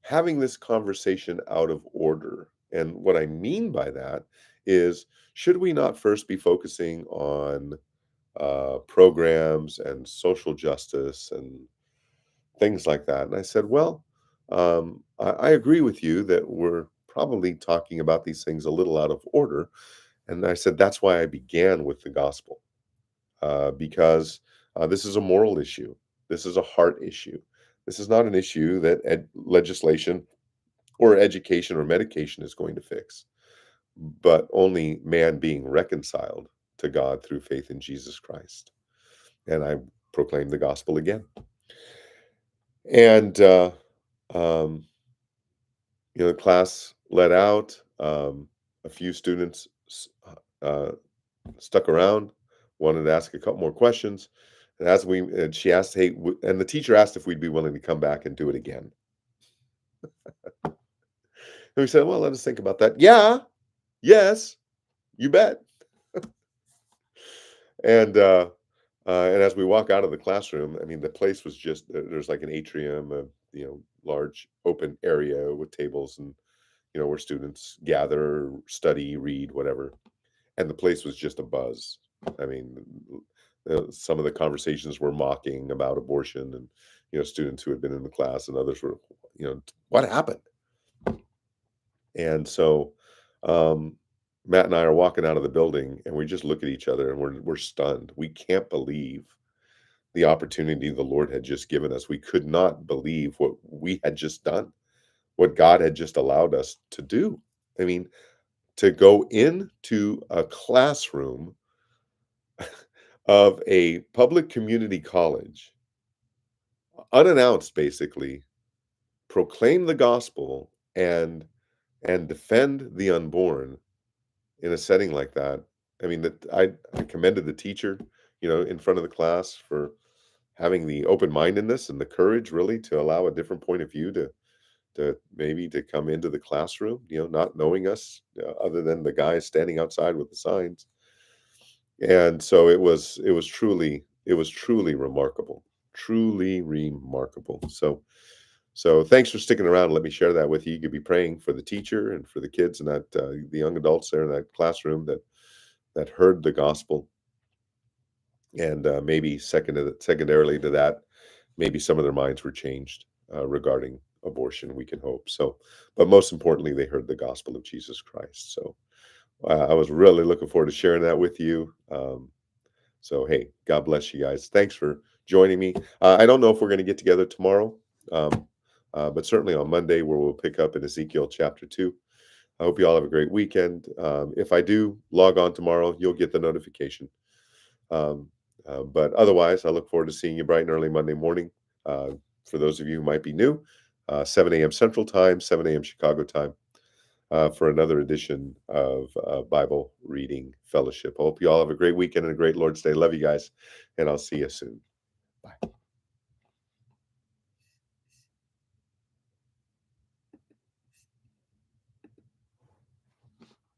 having this conversation out of order?" And what I mean by that is, should we not first be focusing on programs and social justice and things like that? And I said, "Well, I agree with you that we're probably talking about these things a little out of order." And I said, "That's why I began with the gospel, because this is a moral issue. This is a heart issue. This is not an issue that legislation or education or medication is going to fix, but only man being reconciled to God through faith in Jesus Christ. And I proclaim the gospel again. And, um, the class let out. A few students uh, stuck around, wanted to ask a couple more questions. And she asked, "Hey," and the teacher asked if we'd be willing to come back and do it again. And we said, "Well, let us think about that." "Yeah, yes, you bet." And and as we walk out of the classroom, I mean, the place was just there's like an atrium, large open area with tables and where students gather, study, read, whatever. And the place was just a buzz. I mean, some of the conversations were mocking about abortion, and students who had been in the class, and others were, what happened? And so, um, Matt and I are walking out of the building, and we just look at each other, and we're stunned. We can't believe the opportunity the Lord had just given us. We could not believe what we had just done, what God had just allowed us to do. I mean, to go into a classroom of a public community college, unannounced, basically, proclaim the gospel and defend the unborn in a setting like that. I mean, that I commended the teacher, in front of the class for having the open-mindedness and the courage really to allow a different point of view to maybe to come into the classroom, not knowing us, other than the guys standing outside with the signs. And so it was truly remarkable, truly remarkable. So thanks for sticking around. Let me share that with you. You could be praying for the teacher and for the kids and that the young adults there in that classroom that heard the gospel, and maybe secondarily to that, maybe some of their minds were changed regarding abortion. We can hope so, but most importantly, they heard the gospel of Jesus Christ. So I was really looking forward to sharing that with you. So, hey, God bless you guys. Thanks for joining me. I don't know if we're going to get together tomorrow, um, but certainly on Monday, where we'll pick up in Ezekiel chapter 2. I hope you all have a great weekend. If I do log on tomorrow, you'll get the notification. Um, but otherwise, I look forward to seeing you bright and early Monday morning. Uh, for those of you who might be new, 7 a.m. Central Time, 7 a.m. Chicago time, for another edition of Bible Reading Fellowship. I hope you all have a great weekend and a great Lord's Day. Love you guys, and I'll see you soon. Bye.